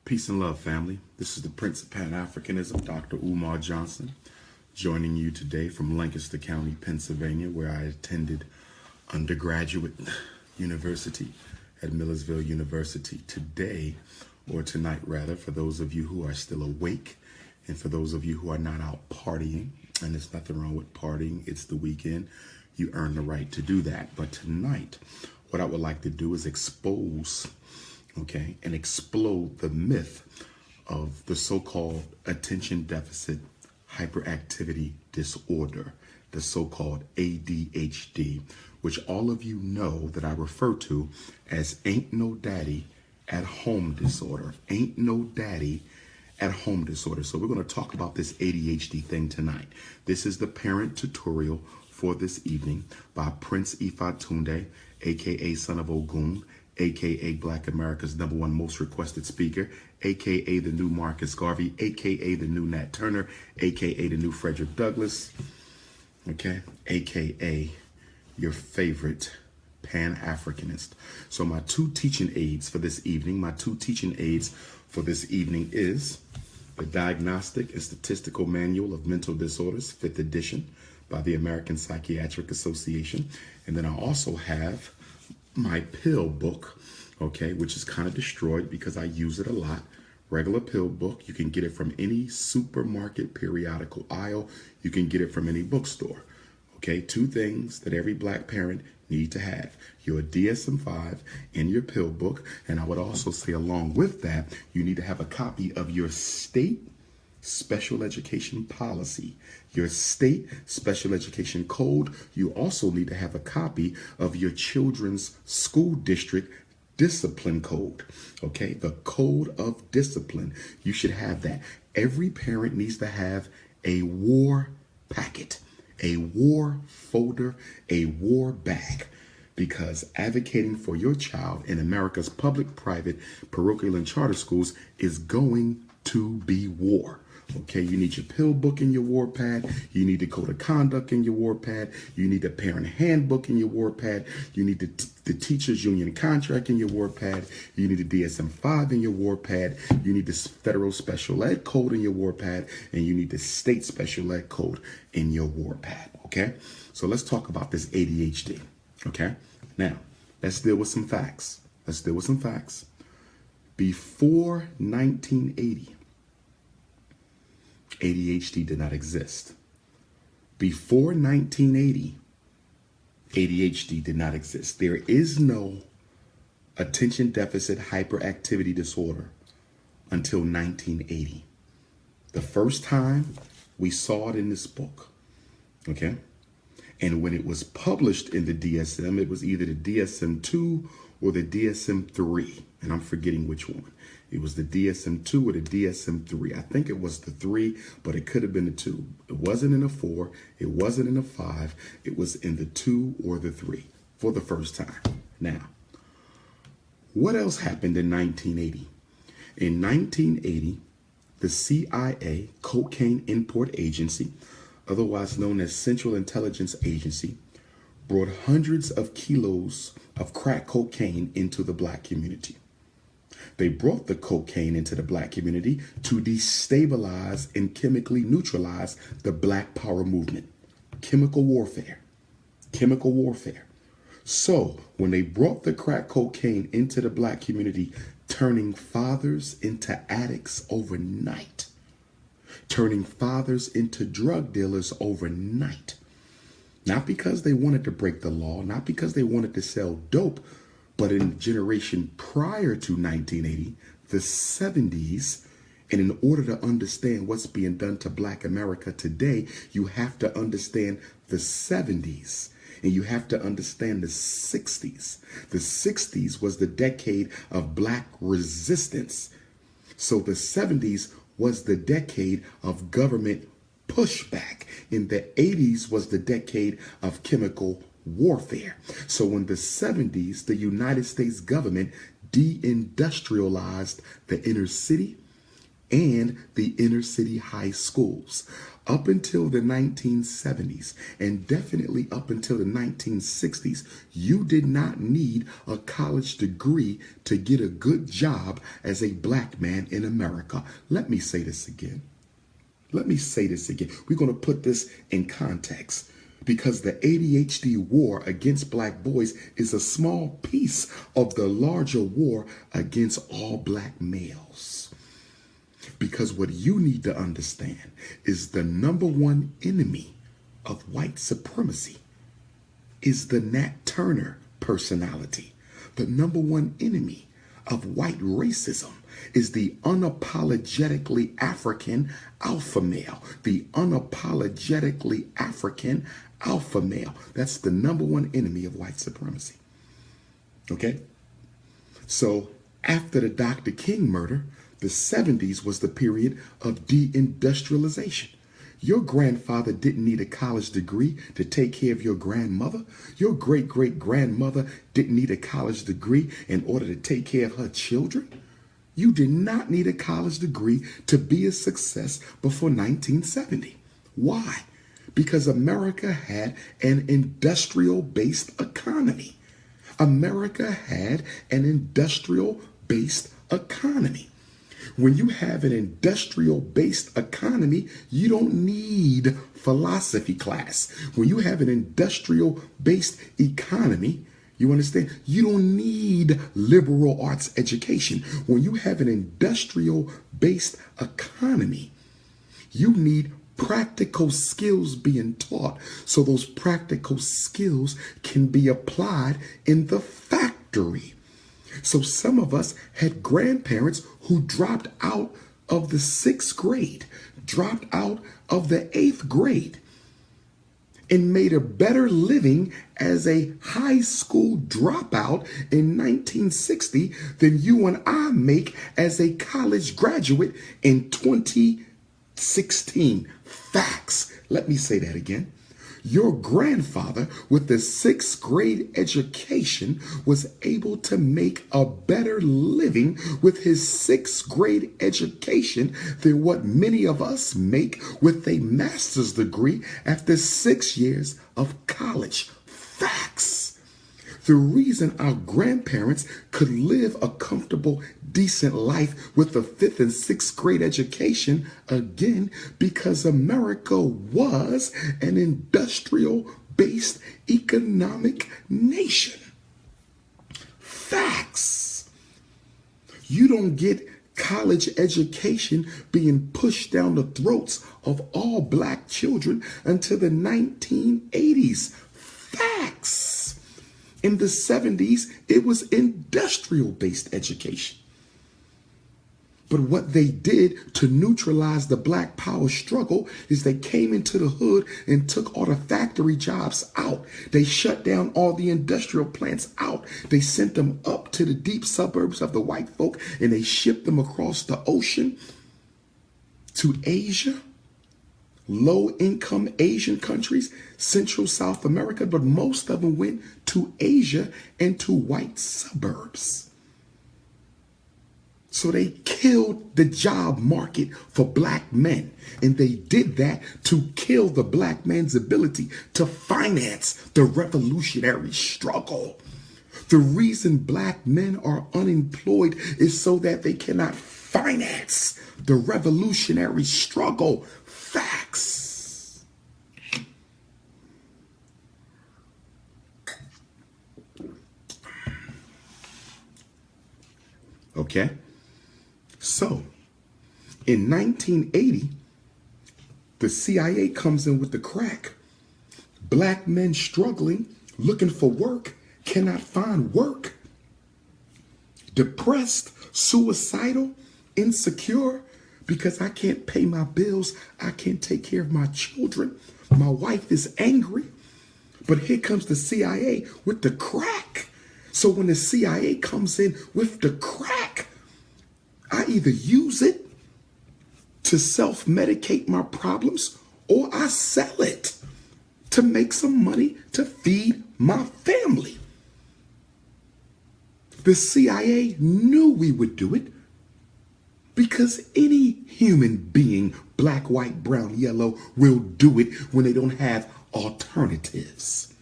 Peace and love, family. This is the Prince of Pan-Africanism, Dr. Umar Johnson, joining you today from Lancaster County, Pennsylvania, where I attended undergraduate university at Millersville University. Today, or tonight rather, for those of you who are still awake, and for those of you who are not out partying, and there's nothing wrong with partying, it's the weekend, you earn the right to do that. But tonight, what I would like to do is expose and explode the myth of the so-called attention deficit hyperactivity disorder, the so-called ADHD, which all of you know that I refer to as ain't no daddy at home disorder. Ain't no daddy at home disorder. So we're going to talk about this ADHD thing tonight. This is the parent tutorial for this evening by Prince Ifatunde, aka Son of Ogun, aka Black America's #1 most requested speaker, aka the new Marcus Garvey, aka the new Nat Turner, aka the new Frederick Douglass, aka your favorite Pan-Africanist. So my two teaching aids for this evening, is the Diagnostic and Statistical Manual of Mental Disorders, 5th edition by the American Psychiatric Association. And then I also have my pill book, which is kind of destroyed because I use it a lot. Regular pill book. You can get it from any supermarket periodical aisle. You can get it from any bookstore. Two things that every black parent need to have: your DSM-5 and your pill book. And I would also say along with that, you need to have a copy of your state special education policy, your state special education code. You also need to have a copy of your children's school district discipline code. The code of discipline. You should have that. Every parent needs to have a war packet, a war folder, a war bag, because advocating for your child in America's public, private, parochial, and charter schools is going to be war. You need your pill book in your war pad. You need the code of conduct in your war pad. You need the parent handbook in your war pad. You need the teachers union contract in your war pad. You need the DSM-5 in your war pad. You need the federal special ed code in your war pad. And you need the state special ed code in your war pad. So let's talk about this ADHD. Now, let's deal with some facts. Before 1980, ADHD did not exist. Before 1980, ADHD did not exist. There is no attention deficit hyperactivity disorder until 1980. The first time we saw it in this book, And when it was published in the DSM, it was either the DSM-2 or the DSM-3, and I'm forgetting which one. It was the DSM-2 or the DSM-3. I think it was the 3, but it could have been the 2. It wasn't in a 4. It wasn't in a 5. It was in the 2 or the 3 for the first time. Now, what else happened in 1980? In 1980, the CIA, Cocaine Import Agency, otherwise known as Central Intelligence Agency, brought hundreds of kilos of crack cocaine into the black community. They brought the cocaine into the black community to destabilize and chemically neutralize the Black Power movement. Chemical warfare. So when they brought the crack cocaine into the black community, turning fathers into addicts overnight, turning fathers into drug dealers overnight, not because they wanted to break the law, not because they wanted to sell dope, but in the generation prior to 1980, the 70s, and in order to understand what's being done to Black America today, you have to understand the 70s, and you have to understand the 60s. The 60s was the decade of Black resistance. So the 70s was the decade of government pushback. In the 80s was the decade of chemical warfare. So in the 70s, the United States government deindustrialized the inner city, and the inner city high schools. Up until the 1970s, and definitely up until the 1960s, you did not need a college degree to get a good job as a black man in America. Let me say this again. Let me say this again. We're going to put this in context, because the ADHD war against black boys is a small piece of the larger war against all black males. Because what you need to understand is the number one enemy of white supremacy is the Nat Turner personality. The number one enemy of white racism is the unapologetically African alpha male. The unapologetically African alpha male. That's the number one enemy of white supremacy. Okay? So after the Dr. King murder, the 70s was the period of deindustrialization. Your grandfather didn't need a college degree to take care of your grandmother. Your great-great-grandmother didn't need a college degree in order to take care of her children. You did not need a college degree to be a success before 1970. Why? Because America had an industrial-based economy. America had an industrial-based economy. When you have an industrial-based economy, you don't need philosophy class. When you have an industrial-based economy, you understand? You don't need liberal arts education. When you have an industrial-based economy, you need practical skills being taught, so those practical skills can be applied in the factory. So some of us had grandparents who dropped out of the 6th grade, dropped out of the 8th grade, and made a better living as a high school dropout in 1960 than you and I make as a college graduate in 2016. Facts. Let me say that again. Your grandfather with the 6th grade education was able to make a better living with his 6th grade education than what many of us make with a master's degree after 6 years of college. Facts. The reason our grandparents could live a comfortable, decent life with a 5th and 6th grade education, again, because America was an industrial-based economic nation. Facts. You don't get college education being pushed down the throats of all black children until the 1980s. Facts. In the 70s, it was industrial-based education. But what they did to neutralize the black power struggle is they came into the hood and took all the factory jobs out. They shut down all the industrial plants out. They sent them up to the deep suburbs of the white folk, and they shipped them across the ocean to Asia. Low-income Asian countries, Central South America, but most of them went to Asia and to white suburbs. So they killed the job market for black men, and they did that to kill the black man's ability to finance the revolutionary struggle. The reason black men are unemployed is so that they cannot finance the revolutionary struggle. Facts. Okay. So, in 1980, the CIA comes in with the crack. Black men struggling, looking for work, cannot find work. Depressed, suicidal, insecure, because I can't pay my bills, I can't take care of my children. My wife is angry. But here comes the CIA with the crack. So when the CIA comes in with the crack, I either use it to self-medicate my problems, or I sell it to make some money to feed my family. The CIA knew we would do it. Because any human being, black, white, brown, yellow, will do it when they don't have alternatives.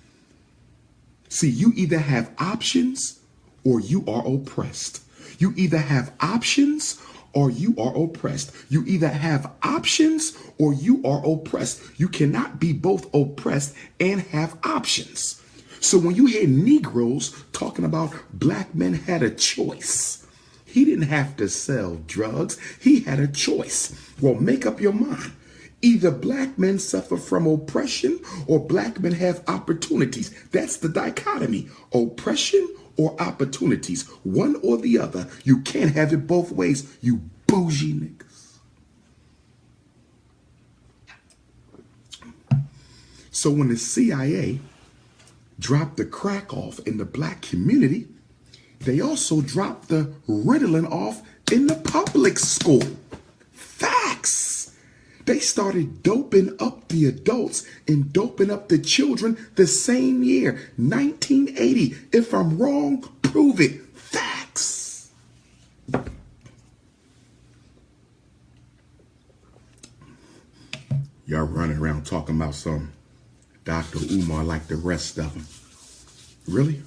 See, you either have options or you are oppressed. You either have options or you are oppressed. You either have options or you are oppressed. You cannot be both oppressed and have options. So when you hear Negroes talking about black men had a choice, he didn't have to sell drugs. He had a choice. Well, make up your mind. Either black men suffer from oppression or black men have opportunities. That's the dichotomy. Oppression or opportunities. One or the other. You can't have it both ways, you bougie niggas. So when the CIA dropped the crack off in the black community, they also dropped the Ritalin off in the public school. Facts. They started doping up the adults and doping up the children the same year, 1980. If I'm wrong, prove it. Facts. Y'all running around talking about some Dr. Umar like the rest of them. Really?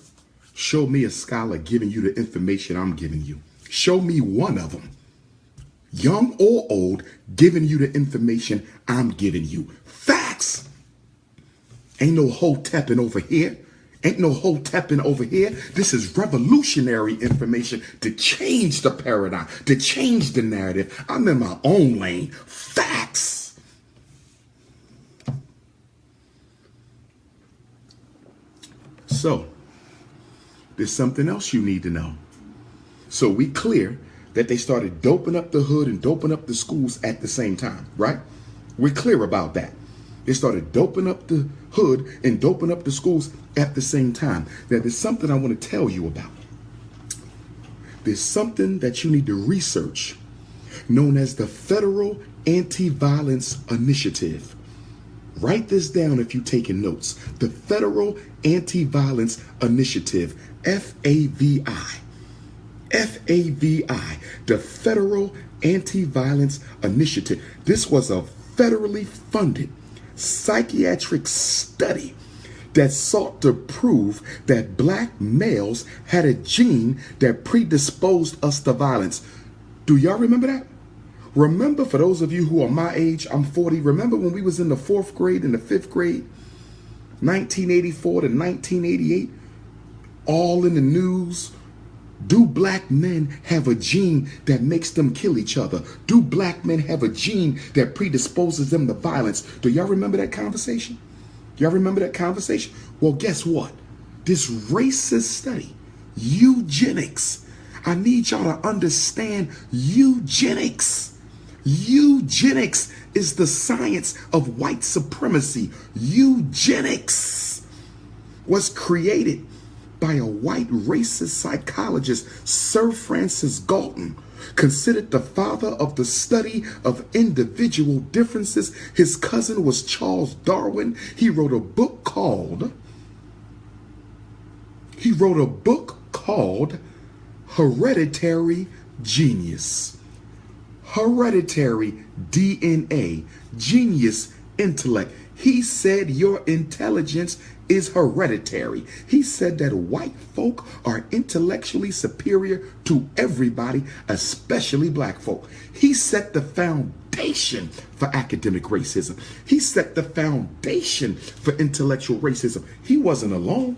Show me a scholar giving you the information I'm giving you. Show me one of them, young or old, giving you the information I'm giving you. Facts. Ain't no hotepping over here. Ain't no hotepping over here. This is revolutionary information to change the paradigm, to change the narrative. I'm in my own lane. Facts. So, there's something else you need to know. So we clear that they started doping up the hood and doping up the schools at the same time, right? We're clear about that. They started doping up the hood and doping up the schools at the same time. Now, there's something I want to tell you about. There's something that you need to research known as the Federal Anti-Violence Initiative. Write this down if you're taking notes. The Federal Anti-Violence Initiative, FAVI. FAVI, the Federal Anti-Violence Initiative. This was a federally funded psychiatric study that sought to prove that black males had a gene that predisposed us to violence. Do y'all remember that? Remember, for those of you who are my age, I'm 40, remember when we was in the 4th grade and the 5th grade, 1984 to 1988, all in the news? Do black men have a gene that makes them kill each other? Do black men have a gene that predisposes them to violence? Do y'all remember that conversation? Y'all remember that conversation? Well, guess what? This racist study, eugenics. I need y'all to understand eugenics. Eugenics is the science of white supremacy. Eugenics was created by a white racist psychologist, Sir Francis Galton, considered the father of the study of individual differences. His cousin was Charles Darwin. He wrote a book called Hereditary Genius. Hereditary DNA, genius, intellect. He said your intelligence is hereditary. He said that white folk are intellectually superior to everybody, especially black folk. He set the foundation for academic racism. He set the foundation for intellectual racism. He wasn't alone.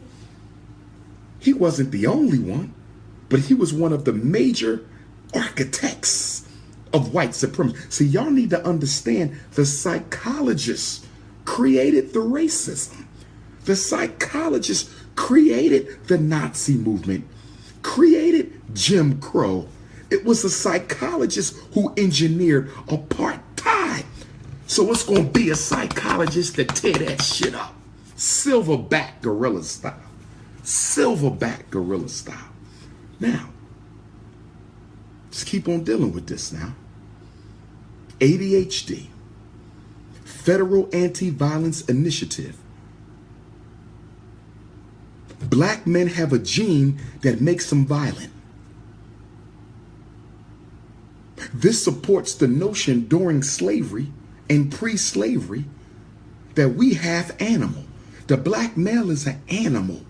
He wasn't the only one, but he was one of the major architects of white supremacy. See, y'all need to understand the psychologists created the racism. The psychologists created the Nazi movement, created Jim Crow. It was the psychologist who engineered apartheid. So it's going to be a psychologist to tear that shit up. Silverback gorilla style. Silverback gorilla style. Now, just keep on dealing with this now. ADHD, Federal Anti-Violence Initiative. Black men have a gene that makes them violent. This supports the notion during slavery and pre-slavery that we have animal. The black male is an animal.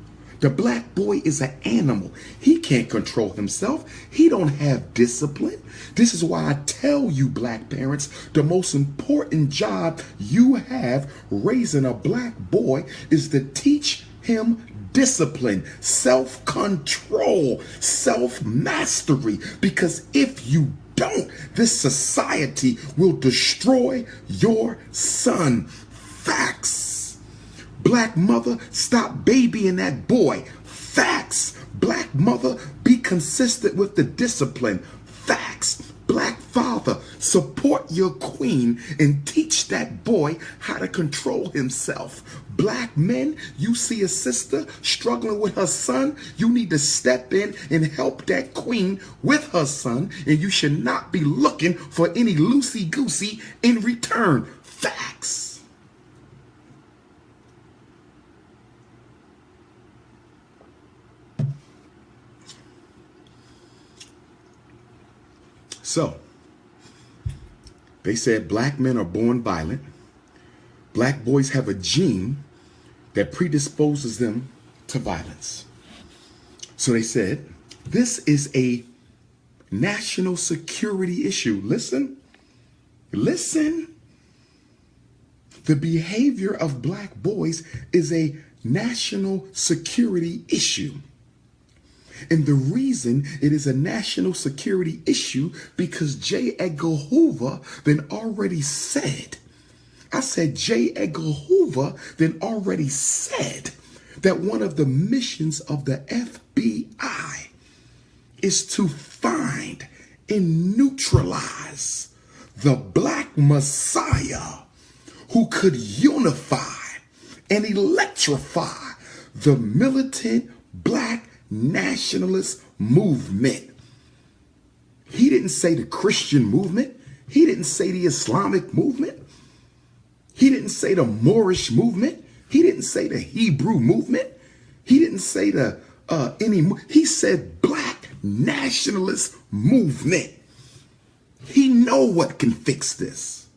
The black boy is an animal. He can't control himself. He don't have discipline. This is why I tell you, black parents, the most important job you have raising a black boy is to teach him discipline, self-control, self-mastery. Because if you don't, this society will destroy your son. Facts. Black mother, stop babying that boy. Facts. Black mother, be consistent with the discipline. Facts. Black father, support your queen and teach that boy how to control himself. Black men, you see a sister struggling with her son, you need to step in and help that queen with her son, and you should not be looking for any loosey-goosey in return. Facts. So, they said black men are born violent. Black boys have a gene that predisposes them to violence. So they said, this is a national security issue. Listen, listen. The behavior of black boys is a national security issue. And the reason it is a national security issue because J. Edgar Hoover then already said, I said J. Edgar Hoover then already said that one of the missions of the FBI is to find and neutralize the black messiah who could unify and electrify the militant black nationalist movement. He didn't say the Christian movement. He didn't say the Islamic movement. He didn't say the Moorish movement. He didn't say the Hebrew movement. He didn't say the he said black nationalist movement. He know what can fix this.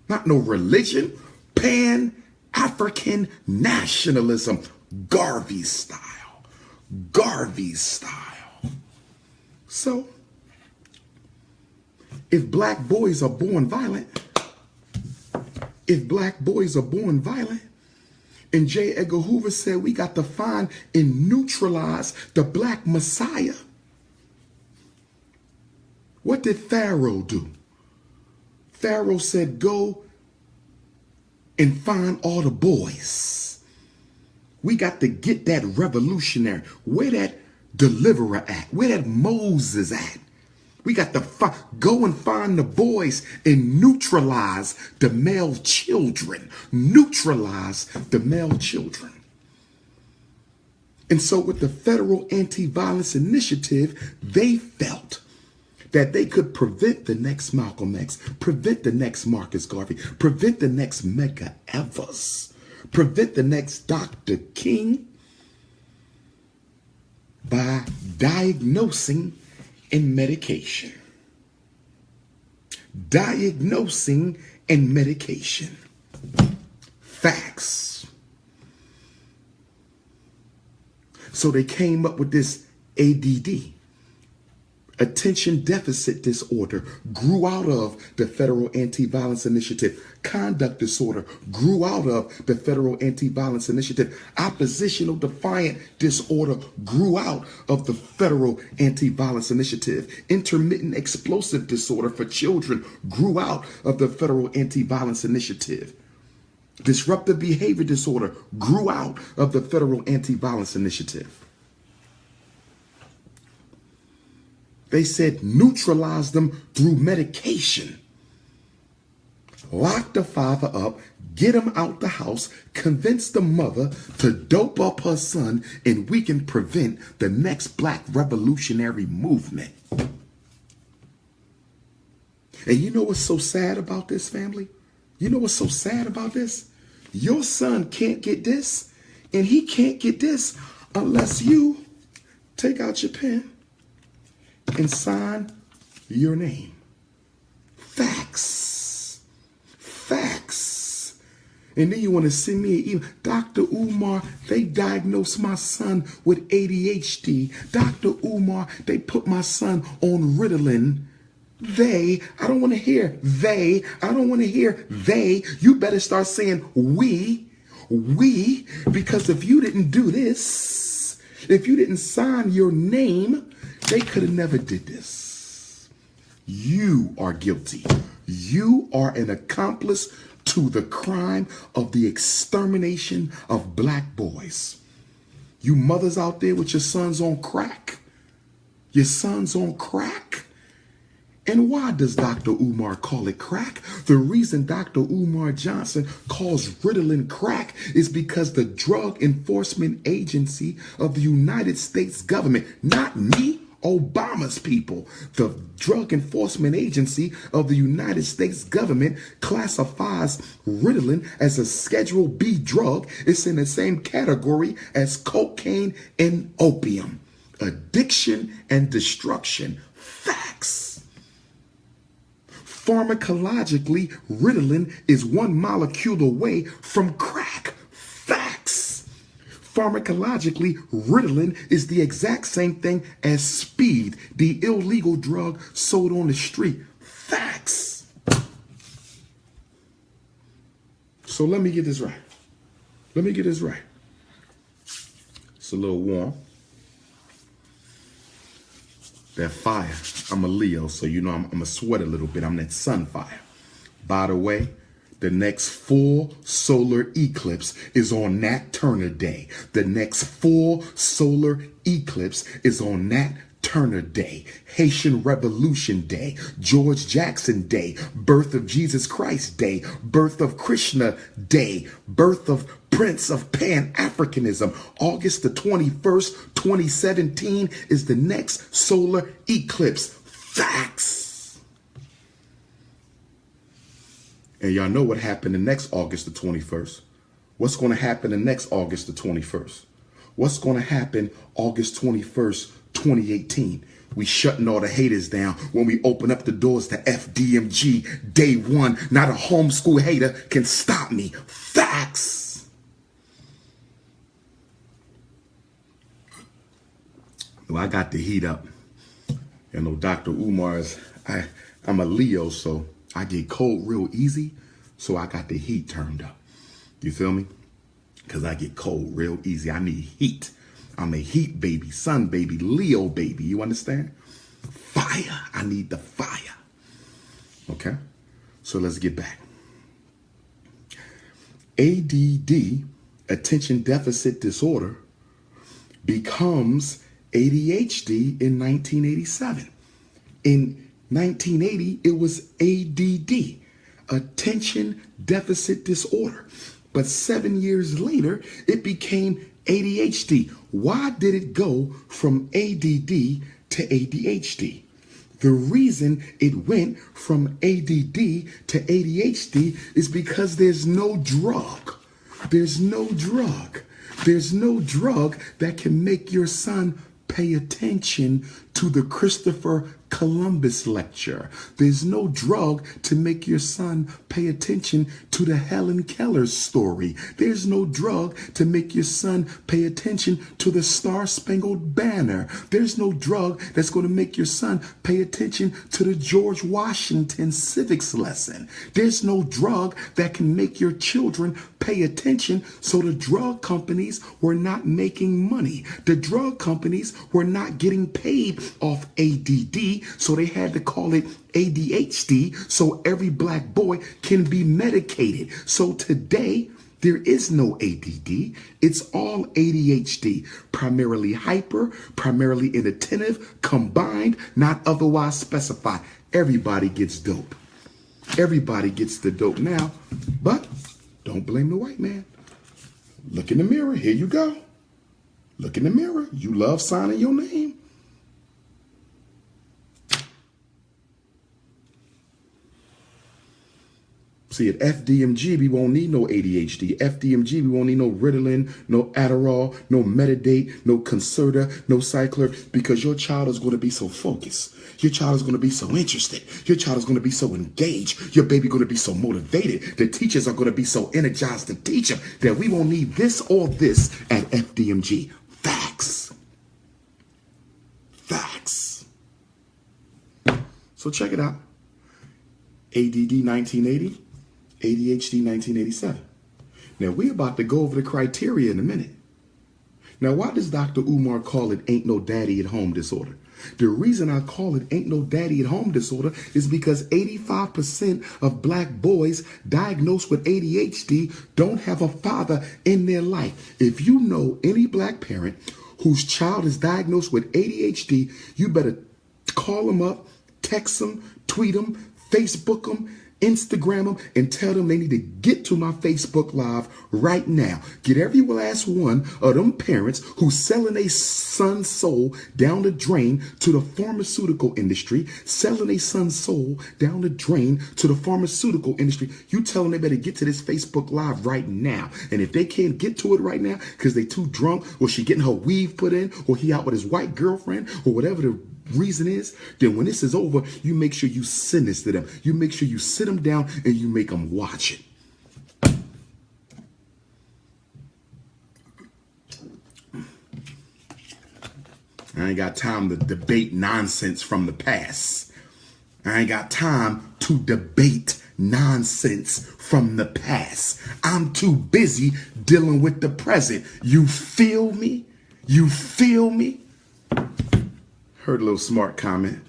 Not no religion, Pan-African nationalism, Garvey style. Garvey style. So, if black boys are born violent, and J. Edgar Hoover said we got to find and neutralize the black messiah, what did Pharaoh do? Pharaoh said, go and find all the boys. We got to get that revolutionary. Where that deliverer at? Where that Moses at? We got to go and find the boys and neutralize the male children. Neutralize the male children. And so with the Federal Anti-Violence Initiative, they felt that they could prevent the next Malcolm X, prevent the next Marcus Garvey, prevent the next Medgar Evers, prevent the next Dr. King by diagnosing and medication. Diagnosing and medication. Facts. So they came up with this ADD, attention deficit disorder, grew out of the Federal Anti-Violence Initiative. Conduct disorder grew out of the Federal Anti-Violence Initiative. Oppositional defiant disorder grew out of the Federal Anti-Violence Initiative. Intermittent explosive disorder for children grew out of the Federal Anti-Violence Initiative. Disruptive behavior disorder grew out of the Federal Anti-Violence Initiative. They said neutralize them through medication. Lock the father up, get him out the house, convince the mother to dope up her son, and we can prevent the next black revolutionary movement. And you know what's so sad about this, family? You know what's so sad about this? Your son can't get this, and he can't get this unless you take out your pen and sign your name. Facts. Facts. And then you want to send me an email. Dr. Umar, they diagnosed my son with ADHD. Dr. Umar, they put my son on Ritalin. I don't want to hear they. I don't want to hear they. You better start saying we, because if you didn't do this, if you didn't sign your name, they could have never did this. You are guilty. You are an accomplice to the crime of the extermination of black boys. You mothers out there with your sons on crack. Your sons on crack. And why does Dr. Umar call it crack? The reason Dr. Umar Johnson calls Ritalin crack is because the Drug Enforcement Agency of the United States government, not me, Obama's people, the Drug Enforcement Agency of the United States government classifies Ritalin as a Schedule B drug. It's in the same category as cocaine and opium. Addiction and destruction. Facts. Pharmacologically, Ritalin is one molecule away from crack. Facts. Pharmacologically, Ritalin is the exact same thing as speed, the illegal drug sold on the street. Facts. So let me get this right. Let me get this right. It's a little warm. That fire. I'm a Leo, so you know I'm going to sweat a little bit. I'm that sun fire. By the way, the next full solar eclipse is on Nat Turner Day. The next full solar eclipse is on Nat Turner Day, Haitian Revolution Day, George Jackson Day, Birth of Jesus Christ Day, Birth of Krishna Day, Birth of Prince of Pan-Africanism. August the 21st, 2017 is the next solar eclipse. Facts. And y'all know what happened the next August the 21st. What's going to happen the next August the 21st? What's going to happen August 21st, 2018? We shutting all the haters down when we open up the doors to FDMG day one. Not a homeschool hater can stop me. Facts. Well, I got the heat up. You know, Dr. Umar's, I'm a Leo, so I get cold real easy. So I got the heat turned up. You feel me? Because I get cold real easy. I need heat. I'm a heat baby, sun baby, Leo baby. You understand? Fire. I need the fire. Okay? So let's get back. ADD, attention deficit disorder, becomes ADHD in 1987. In 1980, it was ADD, attention deficit disorder. But 7 years later, it became ADHD. Why did it go from ADD to ADHD? The reason it went from ADD to ADHD is because there's no drug. There's no drug. There's no drug that can make your son pay attention to the Christopher Columbus lecture. There's no drug to make your son pay attention to the Helen Keller story. There's no drug to make your son pay attention to the Star-Spangled Banner. There's no drug that's going to make your son pay attention to the George Washington civics lesson. There's no drug that can make your children pay attention, so the drug companies were not making money. The drug companies were not getting paid off ADD, so they had to call it ADHD, so every black boy can be medicated. So today, there is no ADD. It's all ADHD, primarily hyper, primarily inattentive, combined, not otherwise specified. Everybody gets dope. Everybody gets the dope now, but don't blame the white man. Look in the mirror. Here you go. Look in the mirror. You love signing your name. See, at FDMG, we won't need no ADHD. FDMG, we won't need no Ritalin, no Adderall, no Metadate, no Concerta, no Cycler, because your child is going to be so focused. Your child is going to be so interested. Your child is going to be so engaged. Your baby going to be so motivated. The teachers are going to be so energized to teach them that we won't need this or this at FDMG. Facts. Facts. So check it out. ADD 1980, ADHD 1987. Now we're about to go over the criteria in a minute. Now why does Dr. Umar call it ain't no daddy at home disorder? The reason I call it ain't no daddy at home disorder is because 85% of black boys diagnosed with ADHD don't have a father in their life. If you know any black parent whose child is diagnosed with ADHD, you better call them up, text them, tweet them, Facebook them, Instagram them, and tell them they need to get to my Facebook Live right now. Get every last one of them parents who's selling their son's soul down the drain to the pharmaceutical industry, selling their son's soul down the drain to the pharmaceutical industry. You tell them they better get to this Facebook Live right now. And if they can't get to it right now because they too drunk, or she getting her weave put in, or he out with his white girlfriend, or whatever the reason is, then when this is over, you make sure you send this to them. You make sure you sit them down and you make them watch it. I ain't got time to debate nonsense from the past. I ain't got time to debate nonsense from the past. I'm too busy dealing with the present. You feel me? You feel me? Heard a little smart comment.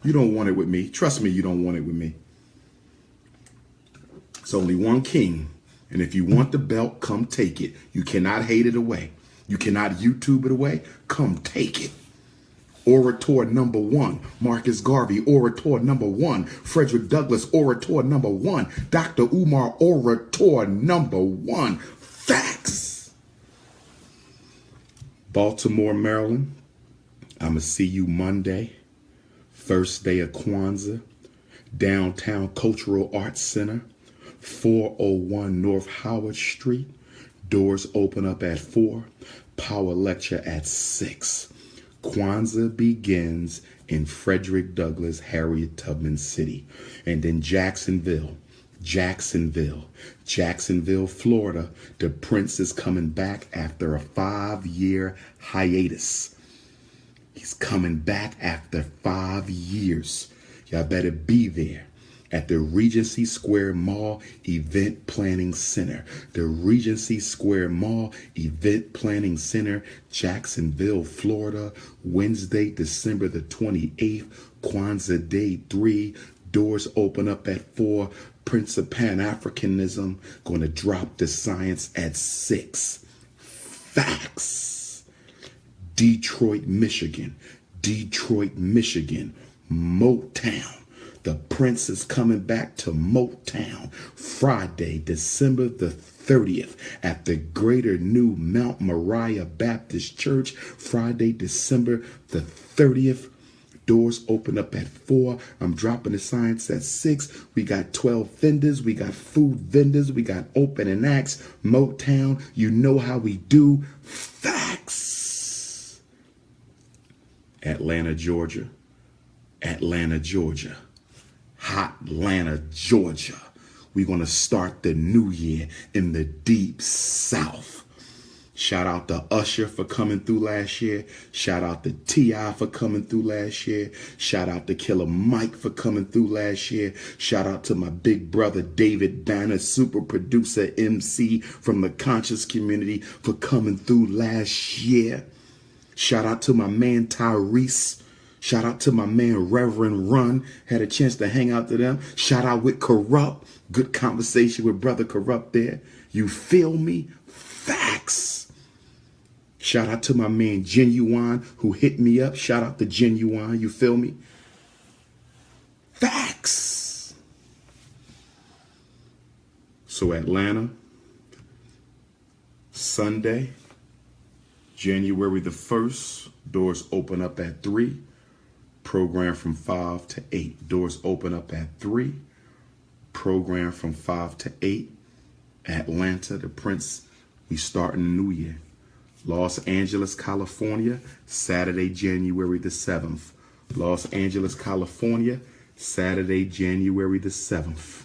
You don't want it with me. Trust me, you don't want it with me. It's only one king. And if you want the belt, come take it. You cannot hate it away. You cannot YouTube it away. Come take it. Orator number one, Marcus Garvey. Orator number one, Frederick Douglass. Orator number one, Dr. Umar. Orator number one. Facts. Baltimore, Maryland. I'ma see you Monday, first day of Kwanzaa, Downtown Cultural Arts Center, 401 North Howard Street. Doors open up at 4, power lecture at 6. Kwanzaa begins in Frederick Douglass, Harriet Tubman City. And then Jacksonville, Florida. The Prince is coming back after a 5-year hiatus. He's coming back after 5 years. Y'all better be there at the Regency Square Mall Event Planning Center. The Regency Square Mall Event Planning Center, Jacksonville, Florida, Wednesday, December the 28th, Kwanzaa Day 3. Doors open up at 4. Prince of Pan-Africanism, going to drop the science at 6. Facts. Detroit, Michigan, Motown. The Prince is coming back to Motown Friday, December the 30th at the Greater New Mount Moriah Baptist Church. Friday, December the 30th. Doors open up at 4. I'm dropping the science at 6. We got 12 vendors. We got food vendors. We got opening acts. Motown. You know how we do. Facts. Atlanta, Georgia. Hotlanta, Georgia. We're going to start the new year in the deep South. Shout out to Usher for coming through last year. Shout out to T.I. for coming through last year. Shout out to Killer Mike for coming through last year. Shout out to my big brother David Banner, super producer MC from the conscious community, for coming through last year. Shout out to my man Tyrese. Shout out to my man Reverend Run. Had a chance to hang out to them. Shout out with Corrupt. Good conversation with Brother Corrupt there. You feel me? Facts. Shout out to my man Genuine who hit me up. Shout out to Genuine. You feel me? Facts. So Atlanta, Sunday, January the 1st, doors open up at 3. Program from 5 to 8. Doors open up at 3. Program from 5 to 8. Atlanta, the Prince, we start in the new year. Los Angeles, California, Saturday, January the 7th. Los Angeles, California, Saturday, January the 7th.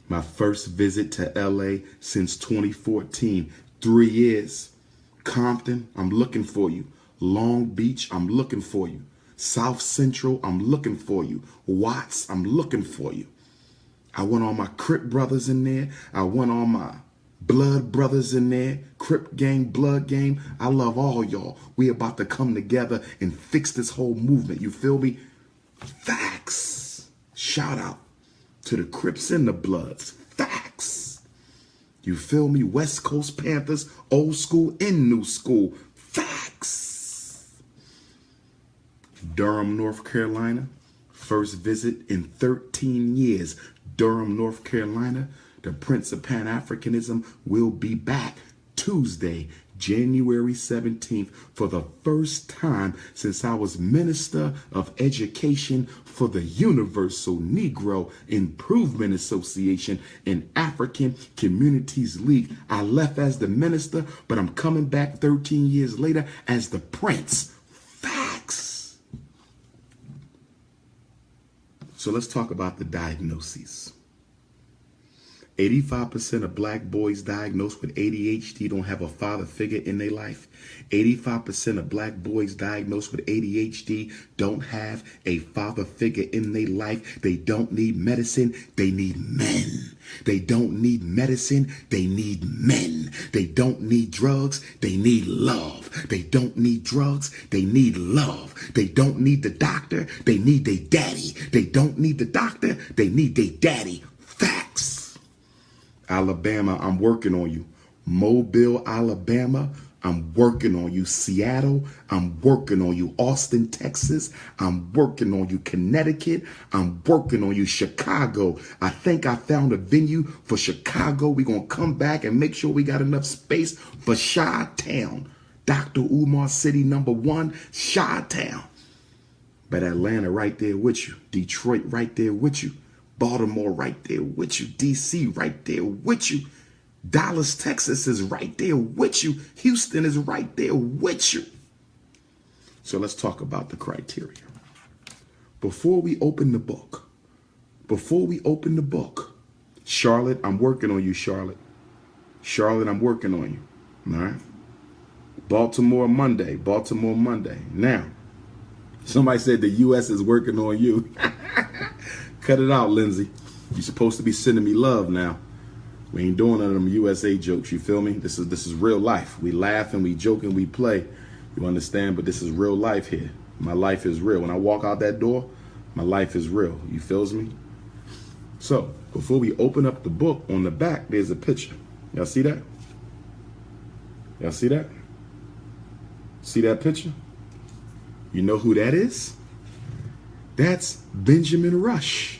My first visit to LA since 2014, 3 years. Compton, I'm looking for you. Long Beach, I'm looking for you. South Central, I'm looking for you. Watts, I'm looking for you. I want all my Crip brothers in there. I want all my Blood brothers in there. Crip gang, Blood gang. I love all y'all. We about to come together and fix this whole movement. You feel me? Facts. Shout out to the Crips and the Bloods. Facts. You feel me? West Coast Panthers, old school and new school. Facts. Durham, North Carolina. First visit in 13 years. Durham, North Carolina. The Prince of Pan-Africanism will be back Tuesday, January 17th, for the first time since I was Minister of Education for the Universal Negro Improvement Association and African Communities League. I left as the minister, but I'm coming back 13 years later as the Prince. Facts. So let's talk about the diagnoses. 85% of black boys diagnosed with ADHD don't have a father figure in their life. 85% of black boys diagnosed with ADHD don't have a father figure in their life. They don't need medicine. They need men. They don't need medicine. They need men. They don't need drugs. They need love. They don't need drugs. They need love. They don't need the doctor. They need their daddy. They don't need the doctor. They need their daddy. Facts. Alabama, I'm working on you. Mobile, Alabama, I'm working on you. Seattle, I'm working on you. Austin, Texas, I'm working on you. Connecticut, I'm working on you. Chicago, I think I found a venue for Chicago. We're going to come back and make sure we got enough space for Chi-Town. Dr. Umar City #1, Chi-Town. But Atlanta right there with you. Detroit right there with you. Baltimore right there with you. DC right there with you. Dallas, Texas is right there with you. Houston is right there with you. So let's talk about the criteria. Before we open the book, Charlotte, I'm working on you, Charlotte. Charlotte, I'm working on you. All right. Baltimore Monday. Now, somebody said the U.S. is working on you. Cut it out, Lindsay. You're supposed to be sending me love now. We ain't doing none of them USA jokes, you feel me? This is real life. We laugh and we joke and we play. You understand? But this is real life here. My life is real. When I walk out that door, my life is real. You feels me? So, before we open up the book, on the back, there's a picture. Y'all see that? Y'all see that? See that picture? You know who that is? That's Benjamin Rush.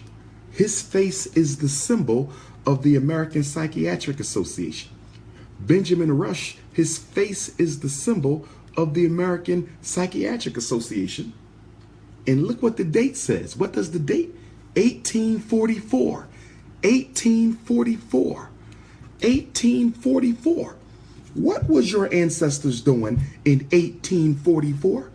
His face is the symbol of the American Psychiatric Association. Benjamin Rush, his face is the symbol of the American Psychiatric Association. And look what the date says. What does the date? 1844. 1844. 1844. What was your ancestors doing in 1844?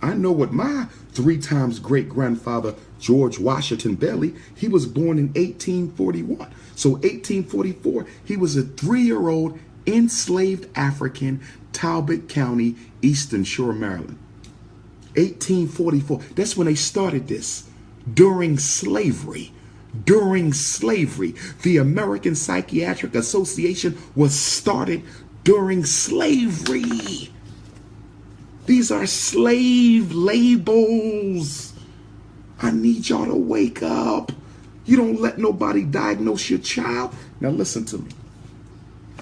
I know what my 3 times great-grandfather, George Washington Bailey, he was born in 1841. So 1844, he was a 3-year-old enslaved African, Talbot County, Eastern Shore, Maryland. 1844, that's when they started this. During slavery, the American Psychiatric Association was started during slavery. These are slave labels. I need y'all to wake up. You don't let nobody diagnose your child. Now listen to me.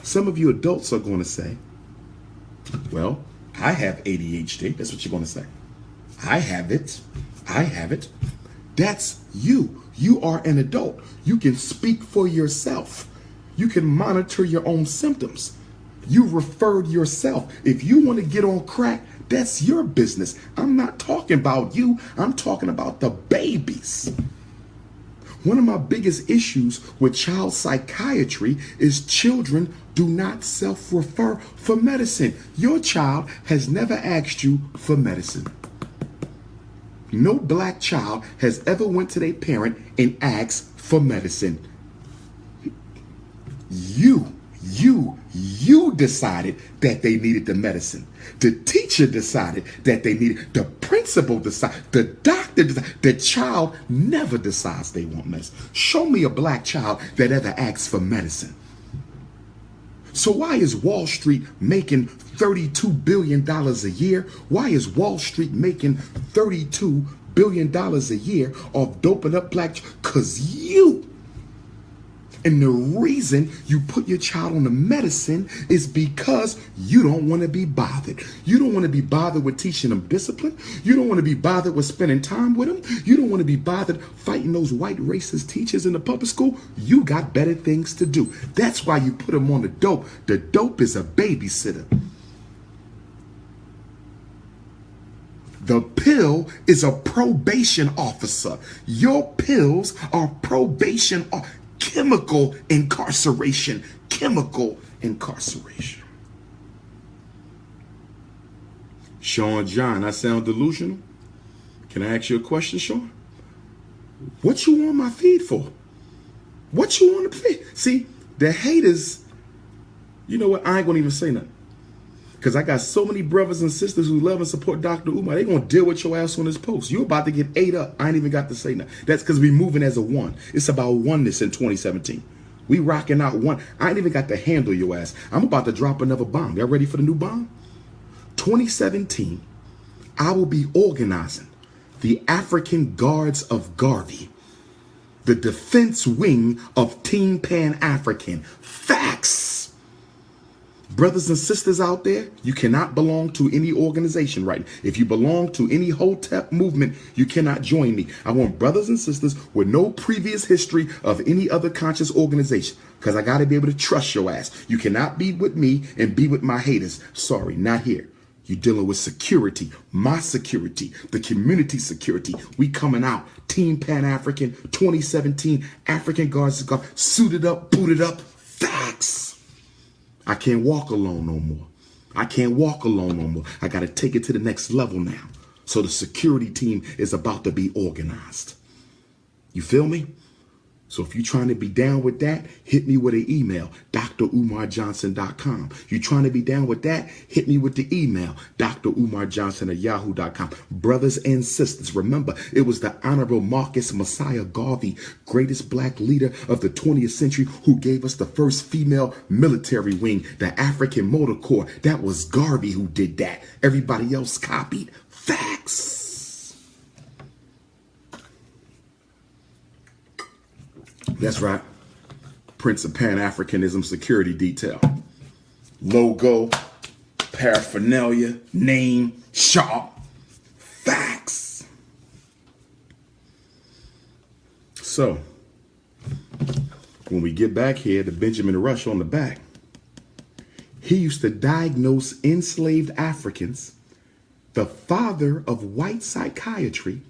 Some of you adults are going to say, well, I have ADHD. That's what you're going to say. I have it. That's you. You are an adult. You can speak for yourself. You can monitor your own symptoms. You referred yourself. If you want to get on crack, that's your business. I'm not talking about you. I'm talking about the babies. One of my biggest issues with child psychiatry is children do not self-refer for medicine. Your child has never asked you for medicine. No black child has ever went to their parent and asked for medicine. You decided that they needed the medicine. The teacher decided that they needed. The principal decided. The doctor decided. The child never decides they want medicine. Show me a black child that ever asks for medicine. So why is Wall Street making $32 billion a year? Why is Wall Street making $32 billion a year off doping up black? Because you. And the reason you put your child on the medicine is because you don't want to be bothered. You don't want to be bothered with teaching them discipline. You don't want to be bothered with spending time with them. You don't want to be bothered fighting those white racist teachers in the public school. You got better things to do. That's why you put them on the dope. The dope is a babysitter. The pill is a probation officer. Your pills are probation officers. Chemical incarceration. Chemical incarceration. Sean John, I sound delusional? Can I ask you a question, Sean? What you on my feed for? What you on the feed? See, the haters, you know what? I ain't gonna even say nothing. Because I got so many brothers and sisters who love and support Dr. Umar. They going to deal with your ass on this post. You about to get ate up. I ain't even got to say nothing. That's because we moving as a one. It's about oneness in 2017. We rocking out one. I ain't even got to handle your ass. I'm about to drop another bomb. Y'all ready for the new bomb? 2017, I will be organizing the African Guards of Garvey, the defense wing of Team Pan-African. Facts. Brothers and sisters out there, you cannot belong to any organization right now. If you belong to any Hotep movement, you cannot join me. I want brothers and sisters with no previous history of any other conscious organization, because I got to be able to trust your ass. You cannot be with me and be with my haters. Sorry, not here. You're dealing with security, my security, the community security. We coming out. Team Pan-African 2017, African Guards of God, suited up, booted up. Facts. I can't walk alone no more. I can't walk alone no more. I got to take it to the next level now. So the security team is about to be organized. You feel me? So if you're trying to be down with that, hit me with an email, drumarjohnson.com. You're trying to be down with that, hit me with the email, drumarjohnson@yahoo.com. Brothers and sisters, remember, it was the Honorable Marcus Messiah Garvey, greatest black leader of the 20th century, who gave us the first female military wing, the African Motor Corps. That was Garvey who did that. Everybody else copied. Facts. That's right. Prince of Pan-Africanism Security Detail. Logo, paraphernalia, name, sharp, facts. So, when we get back here to Benjamin Rush on the back, he used to diagnose enslaved Africans. The father of white psychiatry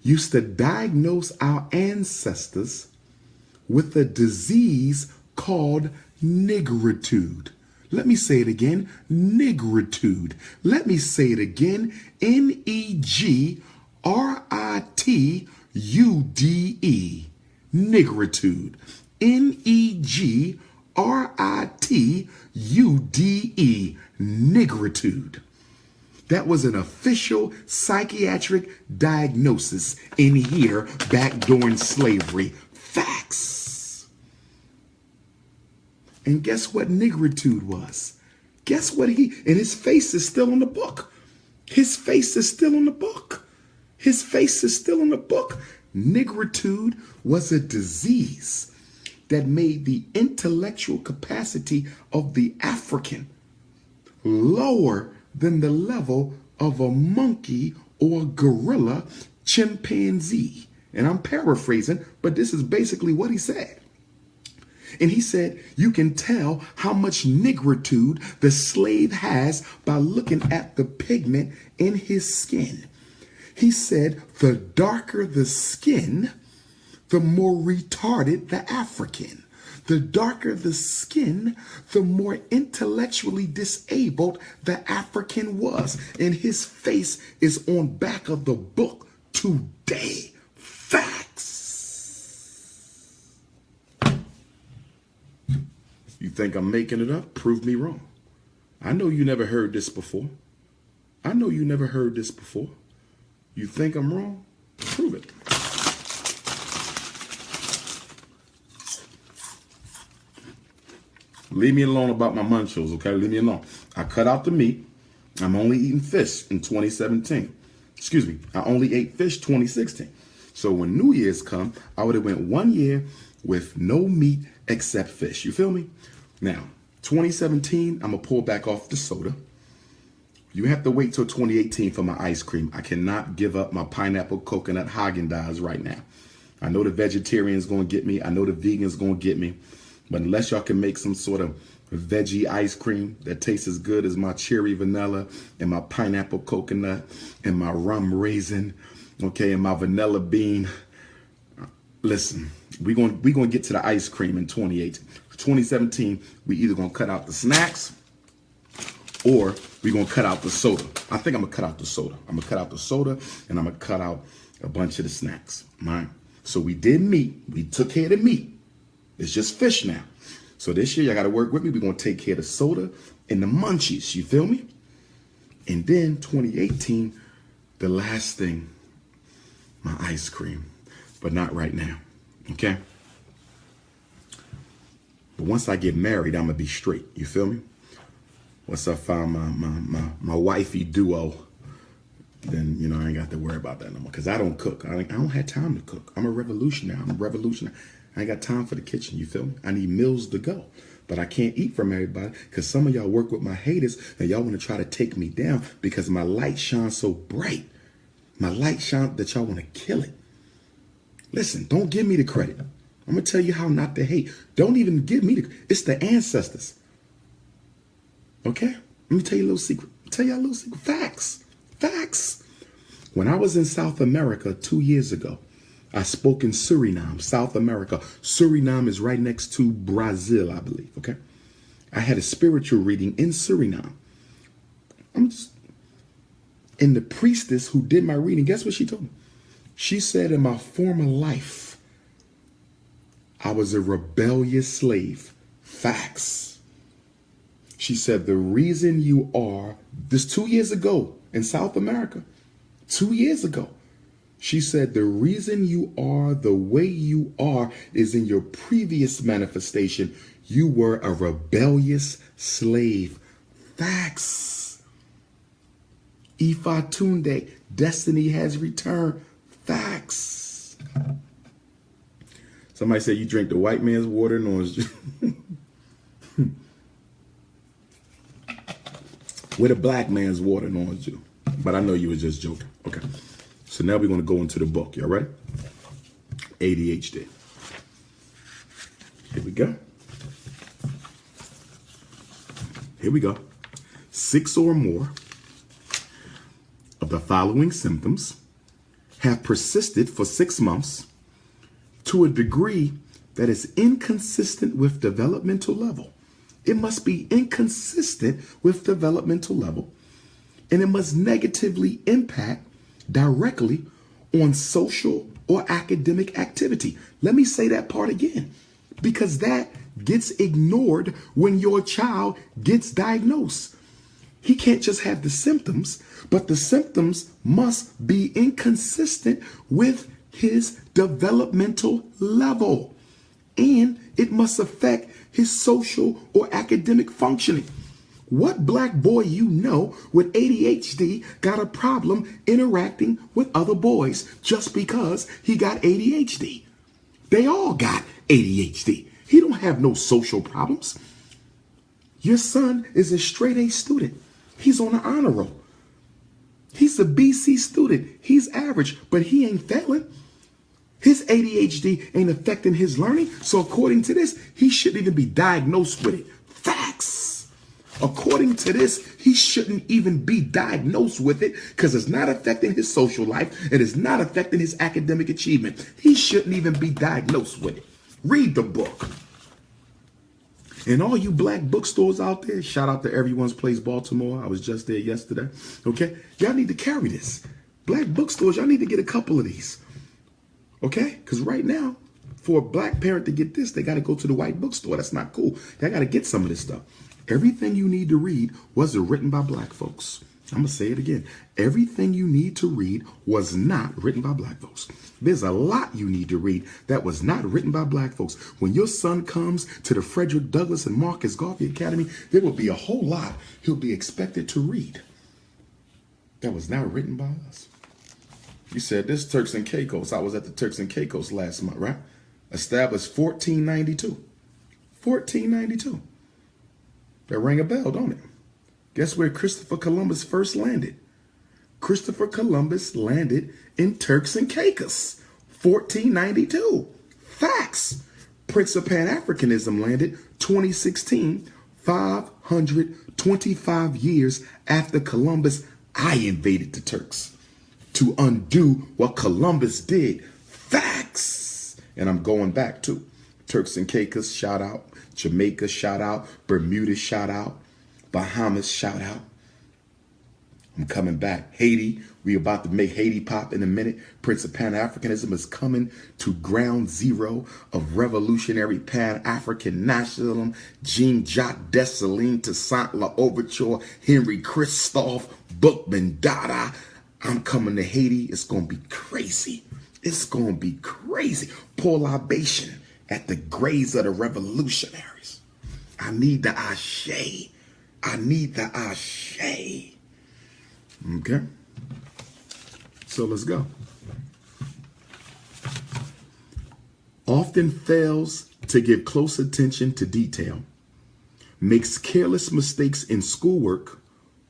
used to diagnose our ancestors with a disease called nigritude. Let me say it again, nigritude. Let me say it again, N-E-G-R-I-T-U-D-E, nigritude. N-E-G-R-I-T-U-D-E, nigritude. That was an official psychiatric diagnosis in here back during slavery. Facts. And guess what nigritude was? Guess what and his face is still on the book. His face is still on the book. His face is still on the book. Nigritude was a disease that made the intellectual capacity of the African lower than the level of a monkey or gorilla, chimpanzee. And I'm paraphrasing, but this is basically what he said. And he said, you can tell how much nigritude the slave has by looking at the pigment in his skin. He said, the darker the skin, the more retarded the African. The darker the skin, the more intellectually disabled the African was. And his face is on back of the book today. Facts. You think I'm making it up? Prove me wrong. I know you never heard this before. I know you never heard this before. You think I'm wrong? Prove it. Leave me alone about my munchos, okay? Leave me alone. I cut out the meat. I'm only eating fish in 2017. Excuse me. I only ate fish 2016. So when New Year's come, I would have went 1 year with no meat except fish. You feel me? Now, 2017, I'm going to pull back off the soda. You have to wait till 2018 for my ice cream. I cannot give up my pineapple coconut Haagen-Dazs right now. I know the vegetarians going to get me. I know the vegans going to get me. But unless y'all can make some sort of veggie ice cream that tastes as good as my cherry vanilla and my pineapple coconut and my rum raisin, okay, and my vanilla bean, listen, we're gonna get to the ice cream in 2018. 2017, we either gonna cut out the snacks or we're gonna cut out the soda. I think I'm gonna cut out the soda. I'm gonna cut out the soda and I'm gonna cut out a bunch of the snacks. All right. So we did meat. We took care of the meat. It's just fish now. So this year, y'all got to work with me. We're going to take care of the soda and the munchies. You feel me? And then 2018, the last thing, my ice cream. But not right now. Okay? But once I get married, I'm going to be straight. You feel me? Once I find my wifey duo, then, you know, I ain't got to worry about that no more. Because I don't cook. I don't have time to cook. I'm a revolutionary. I ain't got time for the kitchen, you feel me? I need meals to go. But I can't eat from everybody because some of y'all work with my haters and y'all want to try to take me down because my light shines so bright. My light shines that y'all want to kill it. Listen, don't give me the credit. I'm going to tell you how not to hate. Don't even give me it's the ancestors. Okay? Let me tell you a little secret. Facts. Facts. When I was in South America 2 years ago, I spoke in Suriname, South America. Suriname is right next to Brazil, I believe, okay? I had a spiritual reading in Suriname. And the priestess who did my reading, guess what she told me? She said in my former life, I was a rebellious slave. Facts. She said, the reason you are, this 2 years ago in South America, 2 years ago, she said, the reason you are the way you are is in your previous manifestation. You were a rebellious slave. Facts. Ifatunde, destiny has returned. Facts. Somebody said you drink the white man's water and orange juice. With a black man's water and orange juice. But I know you were just joking. Okay. So now we're going to go into the book. Y'all ready? ADHD. Here we go. Here we go. 6 or more of the following symptoms have persisted for 6 months to a degree that is inconsistent with developmental level. It must be inconsistent with developmental level, and it must negatively impact directly on social or academic activity. Let me say that part again, because that gets ignored when your child gets diagnosed. He can't just have the symptoms, but the symptoms must be inconsistent with his developmental level, and it must affect his social or academic functioning. What black boy you know with ADHD got a problem interacting with other boys just because he got ADHD? They all got ADHD. He don't have no social problems. Your son is a straight A student. He's on an honor roll. He's a BC student. He's average, but he ain't failing. His ADHD ain't affecting his learning. So according to this, he shouldn't even be diagnosed with it. Facts. According to this, he shouldn't even be diagnosed with it because it's not affecting his social life. It is not affecting his academic achievement. He shouldn't even be diagnosed with it. Read the book. And all you black bookstores out there, shout out to Everyone's Place Baltimore. I was just there yesterday. Okay? Y'all need to carry this. Black bookstores, y'all need to get a couple of these. Okay? Because right now, for a black parent to get this, they got to go to the white bookstore. That's not cool. They got to get some of this stuff. Everything you need to read wasn't written by black folks. I'm going to say it again. Everything you need to read was not written by black folks. There's a lot you need to read that was not written by black folks. When your son comes to the Frederick Douglass and Marcus Garvey Academy, there will be a whole lot he'll be expected to read that was not written by us. You said this Turks and Caicos. I was at the Turks and Caicos last month, right? Established 1492. 1492. That rang a bell, don't it? Guess where Christopher Columbus first landed? Christopher Columbus landed in Turks and Caicos, 1492. Facts. Prince of Pan-Africanism landed 2016, 525 years after Columbus. I invaded the Turks to undo what Columbus did. Facts. And I'm going back to Turks and Caicos, shout out. Jamaica, shout out. Bermuda, shout out. Bahamas, shout out. I'm coming back. Haiti, we about to make Haiti pop in a minute. Prince of Pan-Africanism is coming to ground zero of revolutionary Pan-African nationalism. Jean-Jacques Dessalines, Toussaint L'Ouverture, Henry Christophe, Bookman, Dada. I'm coming to Haiti. It's going to be crazy. It's going to be crazy. Pour libation at the graves of the revolutionaries. I need the ashe. I need the ashe. Okay. So let's go. Often fails to give close attention to detail. Makes careless mistakes in schoolwork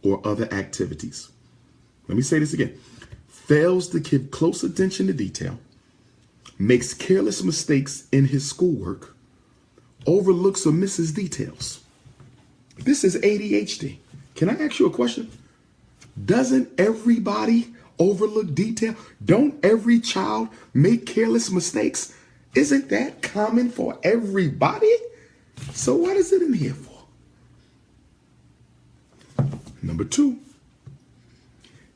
or other activities. Let me say this again. Fails to give close attention to detail. Makes careless mistakes in his schoolwork, overlooks or misses details. This is ADHD. Can I ask you a question? Doesn't everybody overlook detail? Don't every child make careless mistakes? Isn't that common for everybody? So what is it in here for? Number 2,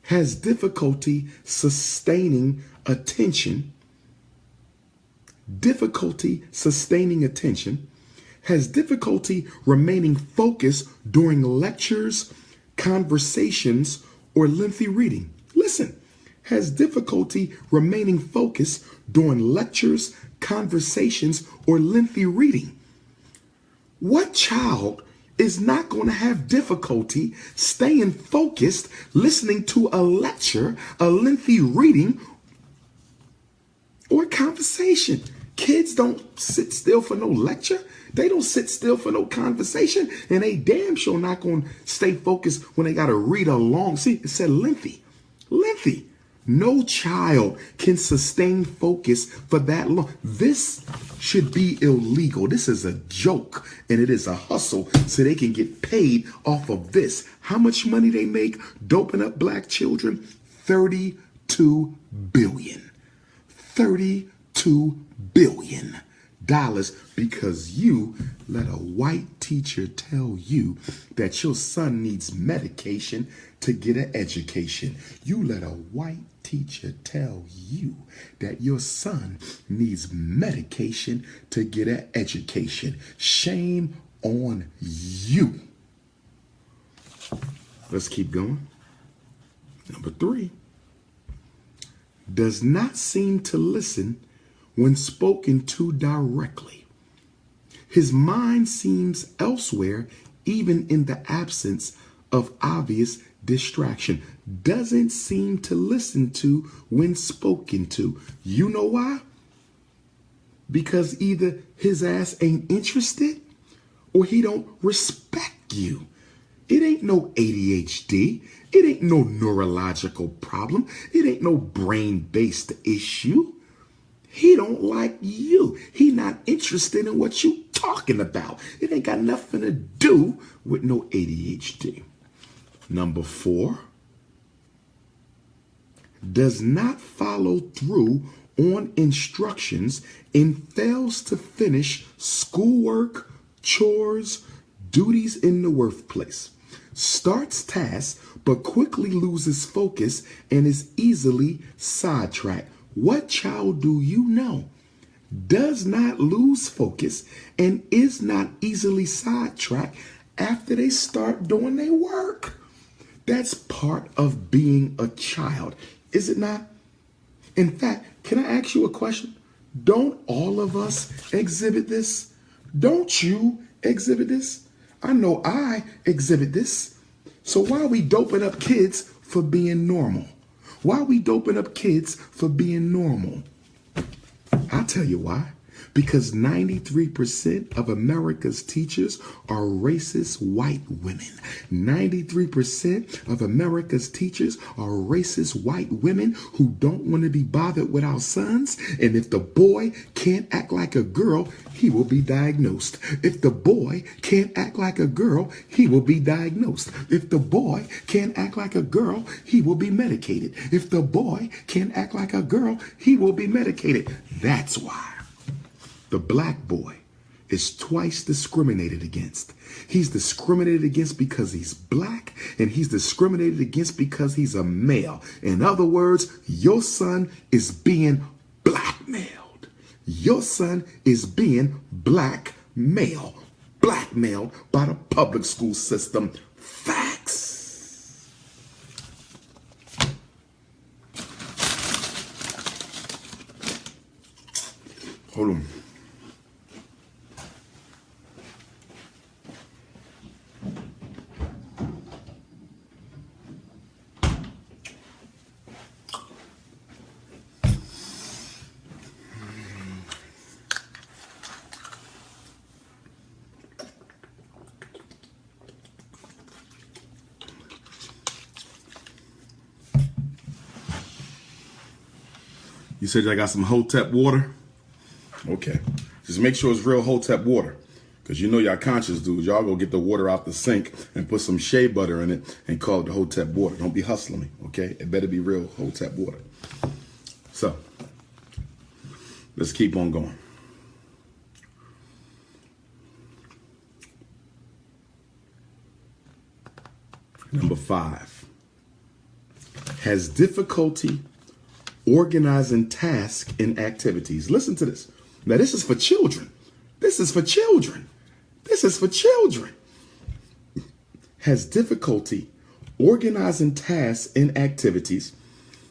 has difficulty sustaining attention. Difficulty sustaining attention, has difficulty remaining focused during lectures, conversations, or lengthy reading. Listen, has difficulty remaining focused during lectures, conversations, or lengthy reading. What child is not going to have difficulty staying focused, listening to a lecture, a lengthy reading, or conversation? Kids don't sit still for no lecture. They don't sit still for no conversation. And they damn sure not going to stay focused when they got to read a long. See, it said lengthy. Lengthy. No child can sustain focus for that long. This should be illegal. This is a joke. And it is a hustle so they can get paid off of this. How much money they make doping up black children? $32 billion. $32 billion because you let a white teacher tell you that your son needs medication to get an education. You let a white teacher tell you that your son needs medication to get an education. Shame on you. Let's keep going. Number 3, does not seem to listen when spoken to directly. His mind seems elsewhere, even in the absence of obvious distraction. Doesn't seem to listen to when spoken to. You know why? Because either his ass ain't interested or he don't respect you. It ain't no ADHD. It ain't no neurological problem. It ain't no brain-based issue. He don't like you. He not interested in what you talking about. It ain't got nothing to do with no ADHD. Number 4, does not follow through on instructions and fails to finish schoolwork, chores, duties in the workplace. Starts tasks but quickly loses focus and is easily sidetracked. What child do you know does not lose focus and is not easily sidetracked after they start doing their work? That's part of being a child, is it not? In fact, can I ask you a question? Don't all of us exhibit this? Don't you exhibit this? I know I exhibit this. So why are we doping up kids for being normal? Why are we doping up kids for being normal? I'll tell you why. Because 93% of America's teachers are racist white women. 93% of America's teachers are racist white women who don't want to be bothered with our sons. And if the boy can't act like a girl, he will be diagnosed. If the boy can't act like a girl, he will be diagnosed. If the boy can't act like a girl, he will be medicated. If the boy can't act like a girl, he will be medicated. That's why the black boy is twice discriminated against. He's discriminated against because he's black, and he's discriminated against because he's a male. In other words, your son is being blackmailed. Your son is being blackmailed by the public school system. Facts. Hold on. You said I got some Hotep water? Okay. Just make sure it's real Hotep water. Because you know y'all conscious dudes. Y'all go get the water out the sink and put some shea butter in it and call it the Hotep water. Don't be hustling me, okay? It better be real Hotep water. So, let's keep on going. Number 5. Has difficulty organizing tasks and activities. Listen to this. Now, this is for children. This is for children. This is for children. Has difficulty organizing tasks and activities.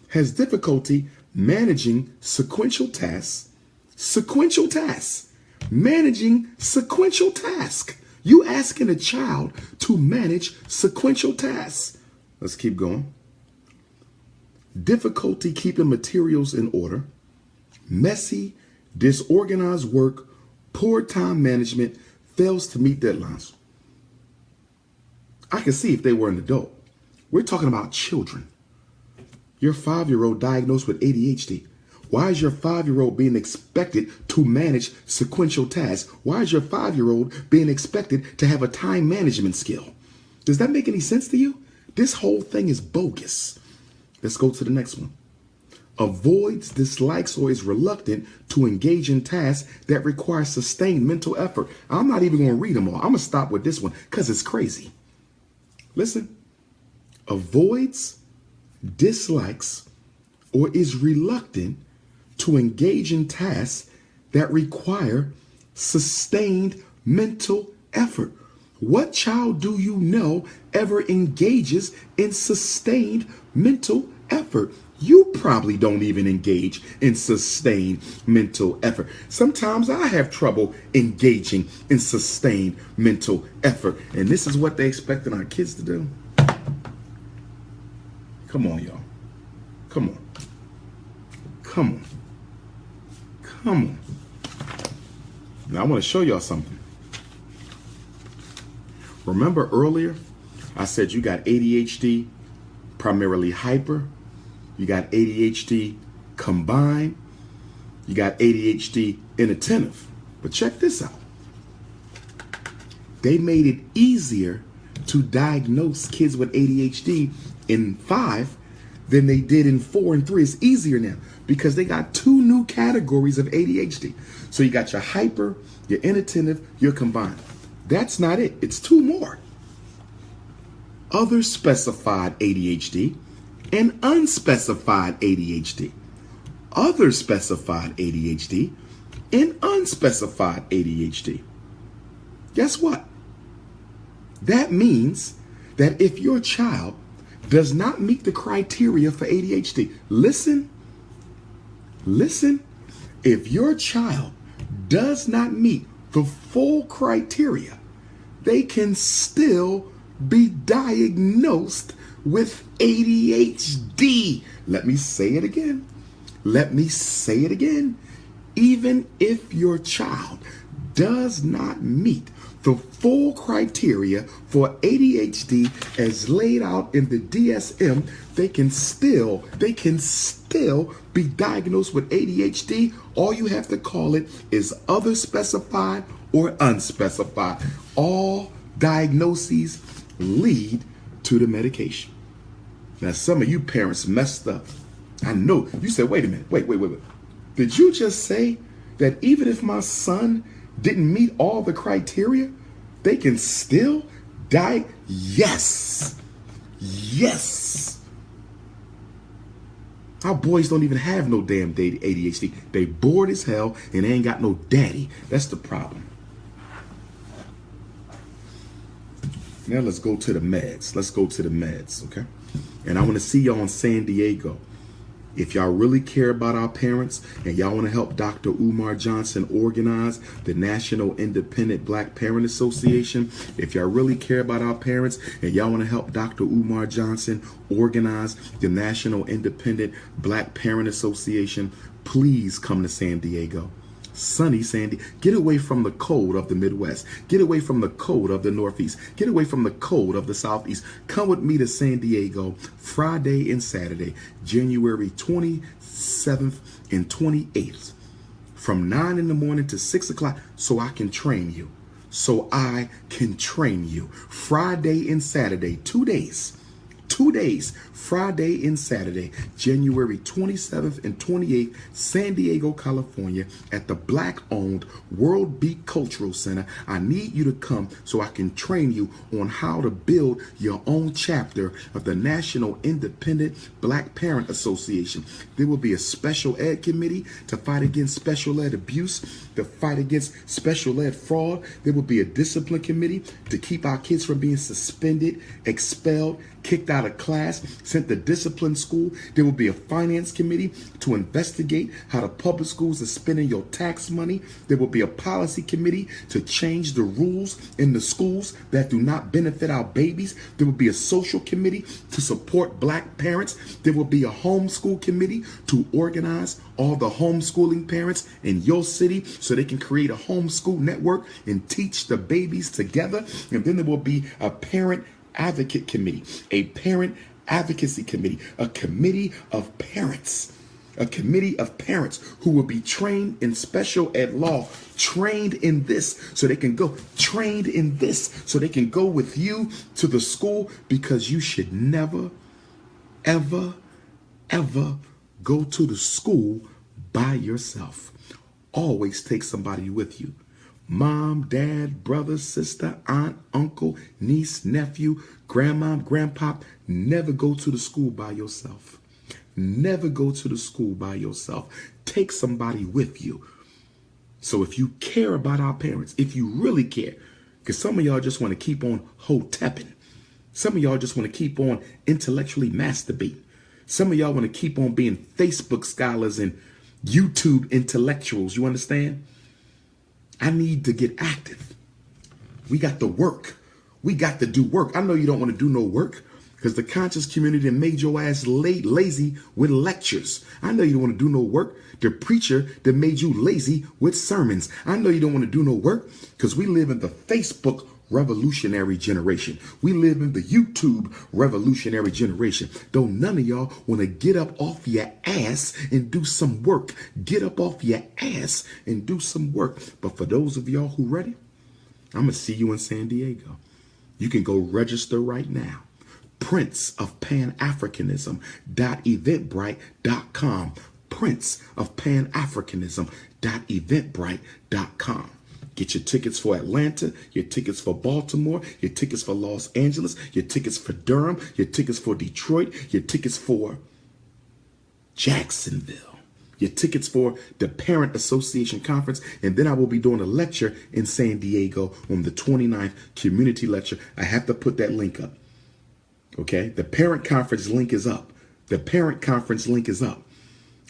Has difficulty managing sequential tasks. Sequential tasks. Managing sequential tasks. You asking a child to manage sequential tasks. Let's keep going. Difficulty keeping materials in order, messy, disorganized work, poor time management, fails to meet deadlines. I can see if they were an adult. We're talking about children. Your 5-year-old diagnosed with ADHD. Why is your 5-year-old being expected to manage sequential tasks? Why is your 5-year-old being expected to have a time management skill? Does that make any sense to you? This whole thing is bogus. Let's go to the next one. Avoids, dislikes, or is reluctant to engage in tasks that require sustained mental effort. I'm not even going to read them all. I'm going to stop with this one because it's crazy. Listen. Avoids, dislikes, or is reluctant to engage in tasks that require sustained mental effort. What child do you know ever engages in sustained mental effort? You probably don't even engage in sustained mental effort. Sometimes I have trouble engaging in sustained mental effort. And this is what they expecting our kids to do. Come on, y'all. Come on. Come on. Come on. Now I want to show y'all something. Remember earlier, I said you got ADHD, primarily hyper. You got ADHD combined. You got ADHD inattentive. But check this out. They made it easier to diagnose kids with ADHD in 5 than they did in 4 and 3. It's easier now because they got 2 new categories of ADHD. So you got your hyper, your inattentive, your combined. That's not it. It's 2 more. Other specified ADHD and unspecified ADHD. Other specified ADHD and unspecified ADHD. Guess what? That means that if your child does not meet the criteria for ADHD, listen, if your child does not meet the full criteria, they can still be diagnosed with ADHD. Let me say it again. Even if your child does not meet the full criteria for ADHD as laid out in the DSM, they can still be diagnosed with ADHD. All you have to call it is other specified or unspecified. All diagnoses lead to the medication. Now, some of you parents messed up. I know. You said, wait a minute. Wait. Did you just say that even if my son didn't meet all the criteria, they can still die? Yes. Our boys don't even have no damn ADHD. They bored as hell and they ain't got no daddy. That's the problem. Now let's go to the meds. Okay? And I want to see y'all in San Diego. If y'all really care about our parents and y'all want to help Dr. Umar Johnson organize the National Independent Black Parent Association, if y'all really care about our parents and y'all want to help Dr. Umar Johnson organize the National Independent Black Parent Association, please come to San Diego. Sunny San Diego. Get away from the cold of the Midwest. Get away from the cold of the Northeast. Get away from the cold of the Southeast. Come with me to San Diego Friday and Saturday, January 27th and 28th, from 9 in the morning to 6 o'clock, so I can train you. Friday and Saturday, 2 days. 2 days, Friday and Saturday, January 27th and 28th, San Diego, California, at the Black-owned World Beat Cultural Center. I need you to come so I can train you on how to build your own chapter of the National Independent Black Parent Association. There will be a special ed committee to fight against special ed abuse, to fight against special ed fraud. There will be a discipline committee to keep our kids from being suspended, expelled, kicked out of class, sent to discipline school. There will be a finance committee to investigate how the public schools are spending your tax money. There will be a policy committee to change the rules in the schools that do not benefit our babies. There will be a social committee to support black parents. There will be a homeschool committee to organize all the homeschooling parents in your city so they can create a homeschool network and teach the babies together. And then there will be a parent advocate committee, a parent advocacy committee, a committee of parents who will be trained in special ed law, trained in this so they can go with you to the school, because you should never, ever go to the school by yourself. Always take somebody with you. Mom, dad, brother, sister, aunt, uncle, niece, nephew, grandma, grandpa. Never go to the school by yourself. Never go to the school by yourself. Take somebody with you. So if you care about our parents, if you really care, because some of y'all just want to keep on hotepping. Some of y'all just want to keep on intellectually masturbating. Some of y'all want to keep on being Facebook scholars and YouTube intellectuals. You understand? I need to get active. We got to work. We got to do work. I know you don't want to do no work because the conscious community made your ass lazy with lectures. I know you don't want to do no work. The preacher that made you lazy with sermons. I know you don't want to do no work because we live in the Facebook revolutionary generation. We live in the YouTube revolutionary generation. Don't none of y'all want to get up off your ass and do some work. Get up off your ass and do some work. But for those of y'all who ready, I'm going to see you in San Diego. You can go register right now. Prince of Pan-Africanism.eventbrite.com. Prince of Pan-Africanism.eventbrite.com. Get your tickets for Atlanta, your tickets for Baltimore, your tickets for Los Angeles, your tickets for Durham, your tickets for Detroit, your tickets for Jacksonville, your tickets for the Parent Association Conference. And then I will be doing a lecture in San Diego on the 29th, community lecture. I have to put that link up. Okay. The parent conference link is up. The parent conference link is up.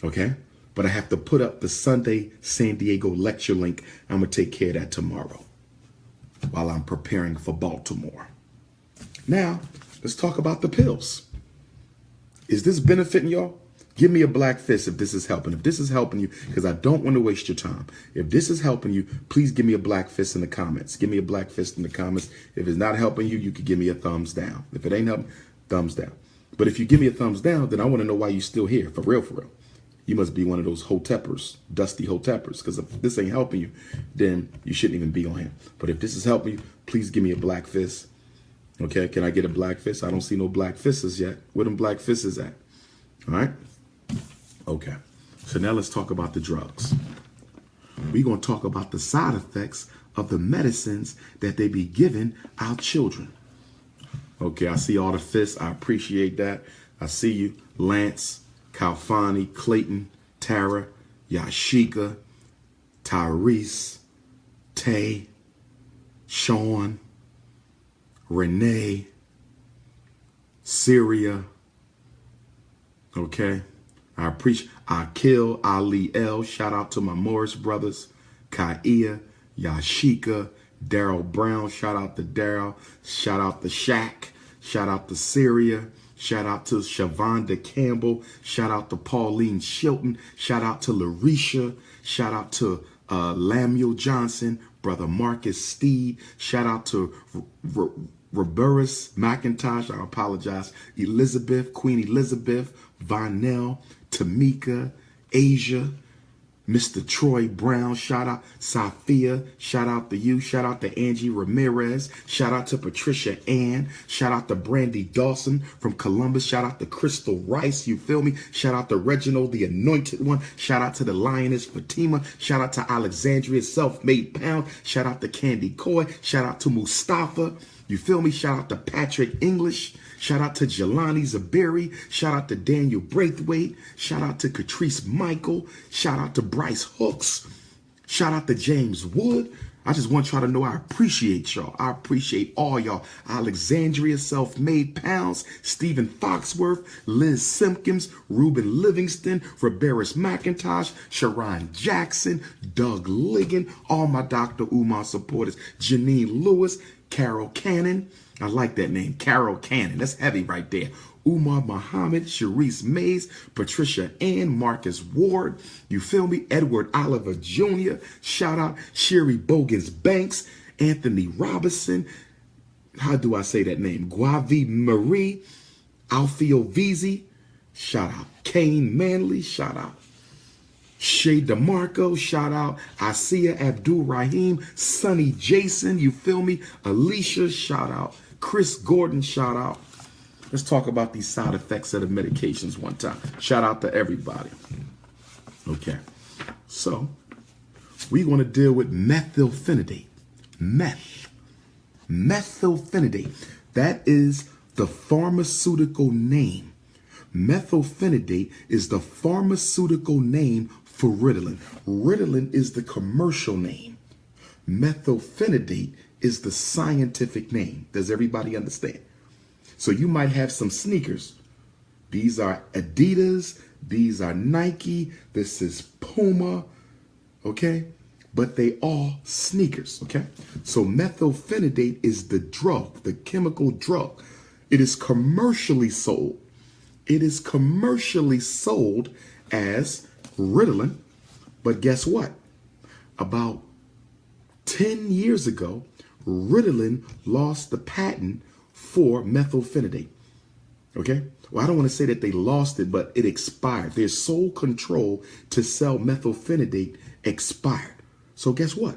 Okay. But I have to put up the Sunday San Diego lecture link. I'm going to take care of that tomorrow while I'm preparing for Baltimore. Now, let's talk about the pills. Is this benefiting y'all? Give me a black fist if this is helping. If this is helping you, because I don't want to waste your time. If this is helping you, please give me a black fist in the comments. Give me a black fist in the comments. If it's not helping you, you could give me a thumbs down. If it ain't helping, thumbs down. But if you give me a thumbs down, then I want to know why you're still here. For real, for real. You must be one of those hoteppers, dusty hoteppers, because if this ain't helping you, then you shouldn't even be on here. But if this is helping you, please give me a black fist. Okay, can I get a black fist? I don't see no black fists yet. Where them black fists at? All right. Okay, so now let's talk about the drugs. We're going to talk about the side effects of the medicines that they be giving our children. Okay, I see all the fists. I appreciate that. I see you, Lance, Kalfani, Clayton, Tara, Yashika, Tyrese, Tay, Sean, Renee, Syria. Okay, I appreciate Akil, Ali L. Shout out to my Morris brothers, Kaia, Yashika, Daryl Brown. Shout out to Daryl. Shout out to Shaq. Shout out to Syria. Shout out to Shavonda Campbell. Shout out to Pauline Shilton. Shout out to Larisha. Shout out to Lamuel Johnson, Brother Marcus Steed. Shout out to Roberus McIntosh. I apologize. Elizabeth, Queen Elizabeth, Vonell, Tamika, Asia, Mr. Troy Brown. Shout out Sophia. Shout out to you. Shout out to Angie Ramirez. Shout out to Patricia Ann. Shout out to Brandy Dawson from Columbus. Shout out to Crystal Rice. You feel me? Shout out to Reginald, the Anointed One. Shout out to the Lioness Fatima. Shout out to Alexandria Self-Made Pound. Shout out to Candy Coy. Shout out to Mustafa. You feel me? Shout out to Patrick English. Shout out to Jelani Zaberi. Shout out to Daniel Braithwaite. Shout out to Catrice Michael. Shout out to Bryce Hooks. Shout out to James Wood. I just want y'all to know I appreciate y'all. I appreciate all y'all. Alexandria Self-Made Pounds, Stephen Foxworth, Liz Simpkins, Reuben Livingston, Roberus McIntosh, Sharon Jackson, Doug Ligon, all my Dr. Umar supporters, Janine Lewis, Carol Cannon. I like that name, Carol Cannon. That's heavy right there. Umar Muhammad, Sharice Mays, Patricia Ann, Marcus Ward. You feel me? Edward Oliver Jr. Shout out Sherry Bogans Banks, Anthony Robinson. How do I say that name? Guavi Marie, Alfio Vizi. Shout out Kane Manley. Shout out Shay DeMarco, shout out Asiya Abdul Rahim, Sonny Jason, you feel me? Alicia, shout out. Chris Gordon, shout out. Let's talk about these side effects of the medications one time. Shout out to everybody. Okay, so we're going to deal with methylphenidate. Methylphenidate. That is the pharmaceutical name. Methylphenidate is the pharmaceutical name for Ritalin. Ritalin is the commercial name. Methylphenidate is the scientific name. Does everybody understand? So you might have some sneakers. These are Adidas. These are Nike. This is Puma. Okay? But they all sneakers. Okay? So methylphenidate is the drug, the chemical drug. It is commercially sold. It is commercially sold as Ritalin, but guess what? About 10 years ago, Ritalin lost the patent for methylphenidate. Okay? Well, I don't want to say that they lost it, but it expired. Their sole control to sell methylphenidate expired. So guess what?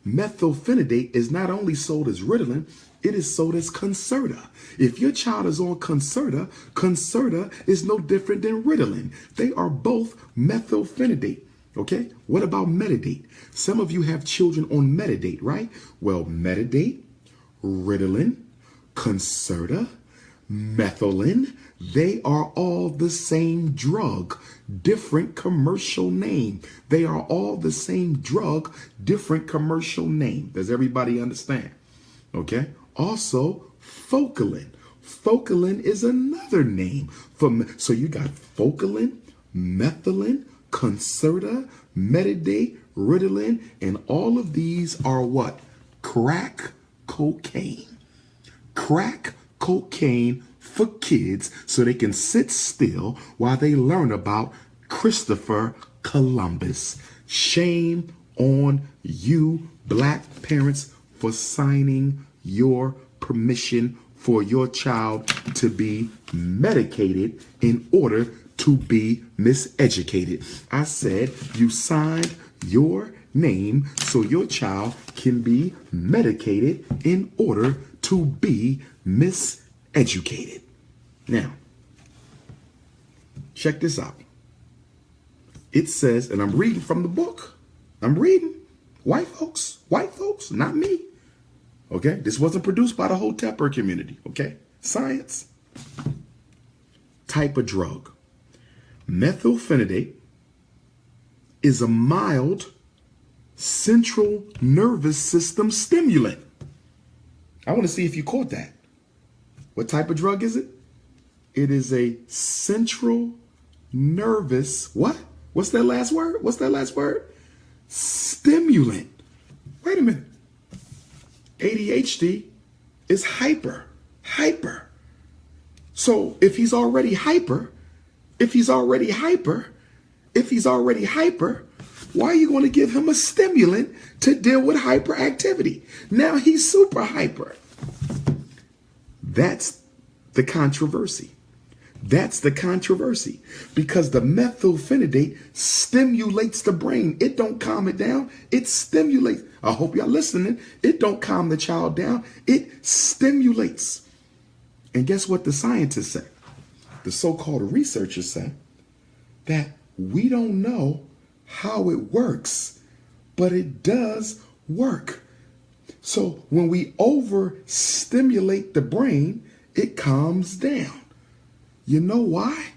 Methylphenidate is not only sold as Ritalin, it is sold as Concerta. If your child is on Concerta, Concerta is no different than Ritalin. They are both methylphenidate. Okay, what about Metadate? Some of you have children on Metadate, right? Well, Metadate, Ritalin, Concerta, Methylin, they are all the same drug, different commercial name. They are all the same drug, different commercial name. Does everybody understand? Okay. Also, Focalin. Focalin is another name for, so you got Focalin, Methylin, Concerta, Metadate, Ritalin, and all of these are what? Crack cocaine. Crack cocaine for kids so they can sit still while they learn about Christopher Columbus. Shame on you, black parents, for signing your permission for your child to be medicated in order to be miseducated. I said you signed your name so your child can be medicated in order to be miseducated. Now, check this out. It says, and I'm reading from the book. I'm reading. White folks, not me. Okay, this wasn't produced by the whole Tepper community. Okay, science. Type of drug. Methylphenidate is a mild central nervous system stimulant. I want to see if you caught that. What type of drug is it? It is a central nervous, what? What's that last word? What's that last word? Stimulant. Wait a minute. ADHD is hyper. So if he's already hyper, why are you going to give him a stimulant to deal with hyperactivity? Now he's super hyper. That's the controversy. Because the methylphenidate stimulates the brain. It don't calm it down. It stimulates. I hope y'all listening. It don't calm the child down. It stimulates. And guess what the scientists say? The so-called researchers say that we don't know how it works, but it does work. So when we overstimulate the brain, it calms down. You know why?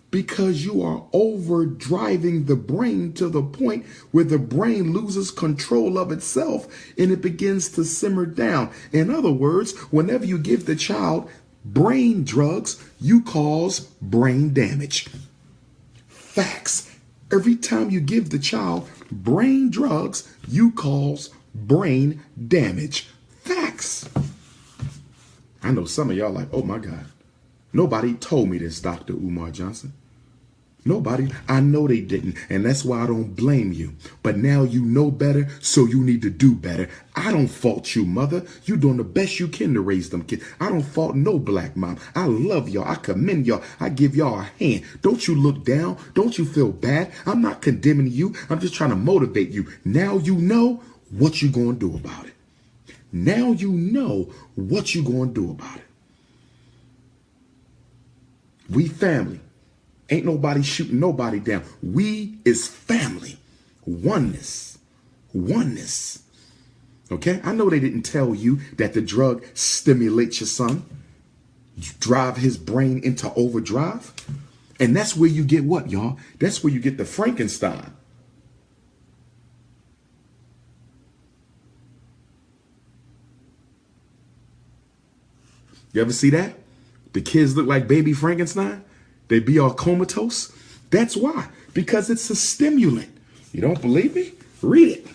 Because you are overdriving the brain to the point where the brain loses control of itself and it begins to simmer down. In other words, whenever you give the child brain drugs, you cause brain damage. Facts. Every time you give the child brain drugs, you cause brain damage. Facts. I know some of y'all like, oh my God. Nobody told me this, Dr. Umar Johnson. Nobody. I know they didn't. And that's why I don't blame you. But now you know better, so you need to do better. I don't fault you, mother. You doing the best you can to raise them kids. I don't fault no black mom. I love y'all. I commend y'all. I give y'all a hand. Don't you look down. Don't you feel bad. I'm not condemning you. I'm just trying to motivate you. Now you know what you going to do about it. Now you know what you going to do about it. We family. Ain't nobody shooting nobody down. We is family. Oneness. Okay? I know they didn't tell you that the drug stimulates your son, drive his brain into overdrive. And that's where you get what, y'all? That's where you get the Frankenstein. You ever see that? The kids look like baby Frankenstein. They be all comatose. That's why. Because it's a stimulant. You don't believe me? Read it.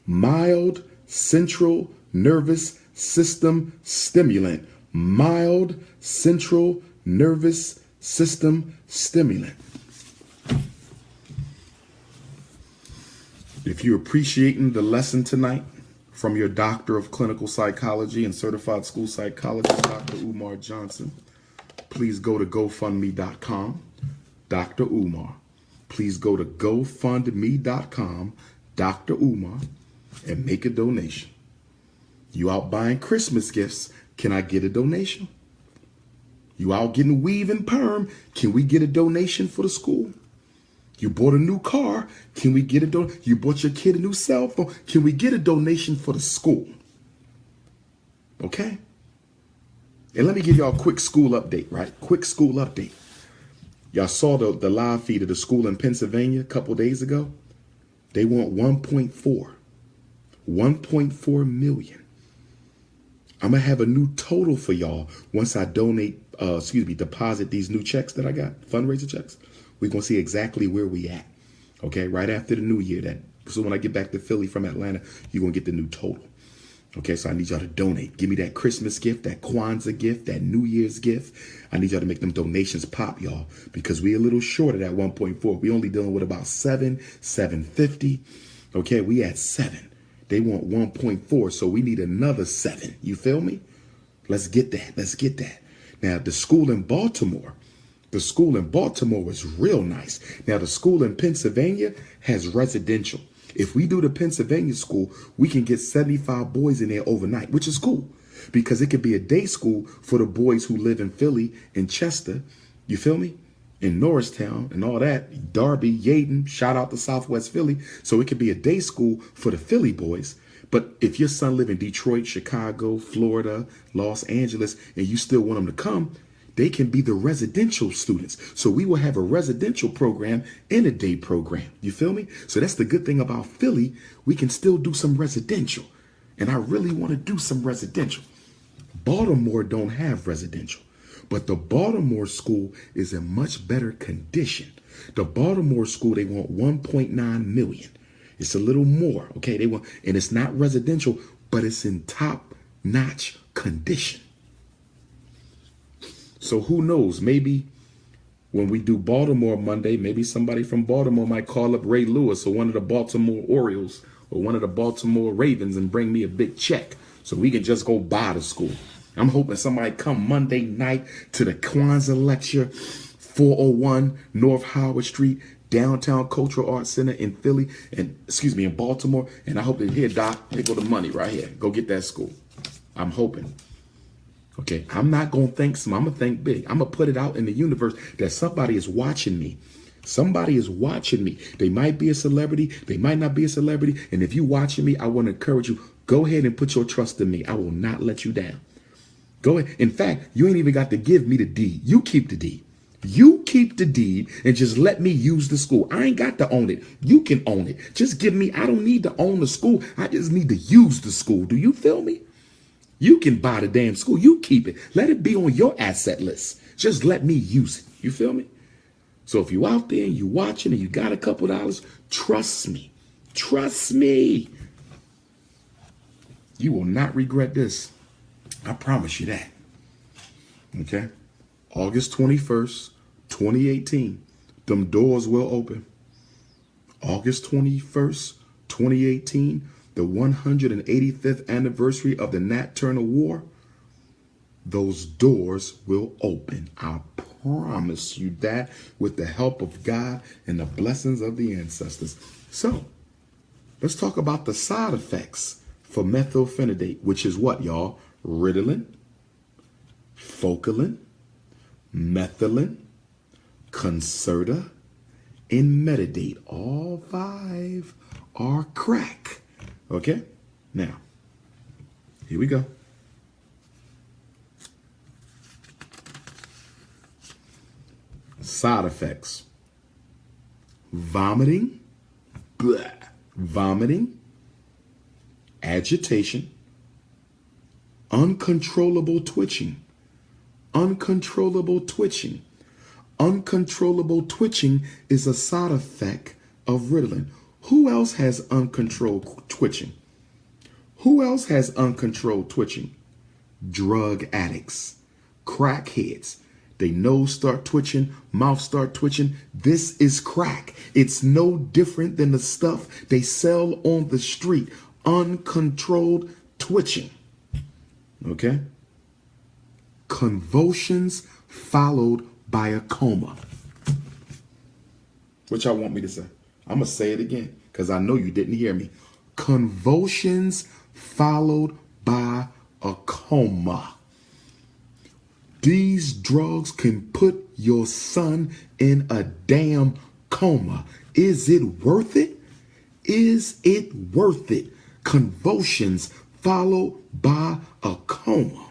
Mild central nervous system stimulant. Mild central nervous system stimulant. If you're appreciating the lesson tonight, from your doctor of clinical psychology and certified school psychologist, Dr. Umar Johnson, please go to GoFundMe.com, Dr. Umar. please go to gofundme.com, Dr. Umar, and make a donation. You out buying Christmas gifts, can I get a donation? You out getting weave and perm, can we get a donation for the school? You bought a new car, can we get a donation? You bought your kid a new cell phone, can we get a donation for the school? Okay? And let me give y'all a quick school update, right? Quick school update. Y'all saw the live feed of the school in Pennsylvania a couple days ago. They want 1.4 million. I'm going to have a new total for y'all once I deposit these new checks that I got, fundraiser checks. We're going to see exactly where we at. Okay, right after the new year. So when I get back to Philly from Atlanta, you're going to get the new total. Okay, so I need y'all to donate. Give me that Christmas gift, that Kwanzaa gift, that New Year's gift. I need y'all to make them donations pop, y'all, because we a little short of that 1.4. We only dealing with about 750. Okay, we at 7. They want 1.4, so we need another 7. You feel me? Let's get that. Let's get that. Now, the school in Baltimore is real nice. Now, the school in Pennsylvania has residential. If we do the Pennsylvania school, we can get 75 boys in there overnight, which is cool because it could be a day school for the boys who live in Philly and Chester. You feel me? In Norristown and all that, Darby, Yaden, shout out to Southwest Philly. So it could be a day school for the Philly boys. But if your son live in Detroit, Chicago, Florida, Los Angeles, and you still want them to come, they can be the residential students. So we will have a residential program and a day program. You feel me? So that's the good thing about Philly. We can still do some residential. And I really want to do some residential. Baltimore don't have residential. But the Baltimore school is in much better condition. The Baltimore school, they want 1.9 million. It's a little more, okay? And it's not residential, but it's in top-notch condition. So who knows? Maybe when we do Baltimore Monday, maybe somebody from Baltimore might call up Ray Lewis or one of the Baltimore Orioles or one of the Baltimore Ravens and bring me a big check so we can just go buy the school. I'm hoping somebody come Monday night to the Kwanzaa lecture, 401 North Howard Street, Downtown Cultural Arts Center in Philly, in Baltimore. And I hope that here, Doc, here go the money right here. Go get that school. I'm hoping. Okay, I'm not going to think small. I'm going to think big. I'm going to put it out in the universe that somebody is watching me. Somebody is watching me. They might be a celebrity. They might not be a celebrity. And if you're watching me, I want to encourage you, go ahead and put your trust in me. I will not let you down. Go ahead. In fact, you ain't even got to give me the deed. You keep the deed. You keep the deed and just let me use the school. I ain't got to own it. You can own it. Just give me, I don't need to own the school. I just need to use the school. Do you feel me? You can buy the damn school. You keep it. Let it be on your asset list. Just let me use it. You feel me? So if you out there and you watching and you got a couple dollars, trust me. Trust me. You will not regret this. I promise you that. Okay? August 21st, 2018. Them doors will open. August 21st, 2018. The 185th anniversary of the Nat Turner War, those doors will open. I promise you that with the help of God and the blessings of the ancestors. So let's talk about the side effects for methylphenidate, which is what, y'all? Ritalin, Focalin, Methylin, Concerta, and Metadate. All 5 are crack. Okay, now, here we go. Side effects. Vomiting, bleh, vomiting, agitation, uncontrollable twitching, uncontrollable twitching. Uncontrollable twitching is a side effect of Ritalin. Who else has uncontrolled twitching? Who else has uncontrolled twitching? Drug addicts, crackheads. They nose start twitching, mouth start twitching. This is crack. It's no different than the stuff they sell on the street. Uncontrolled twitching. Okay? Convulsions followed by a coma. What y'all want me to say? I'm going to say it again because I know you didn't hear me. Convulsions followed by a coma. These drugs can put your son in a damn coma. Is it worth it? Is it worth it? Convulsions followed by a coma.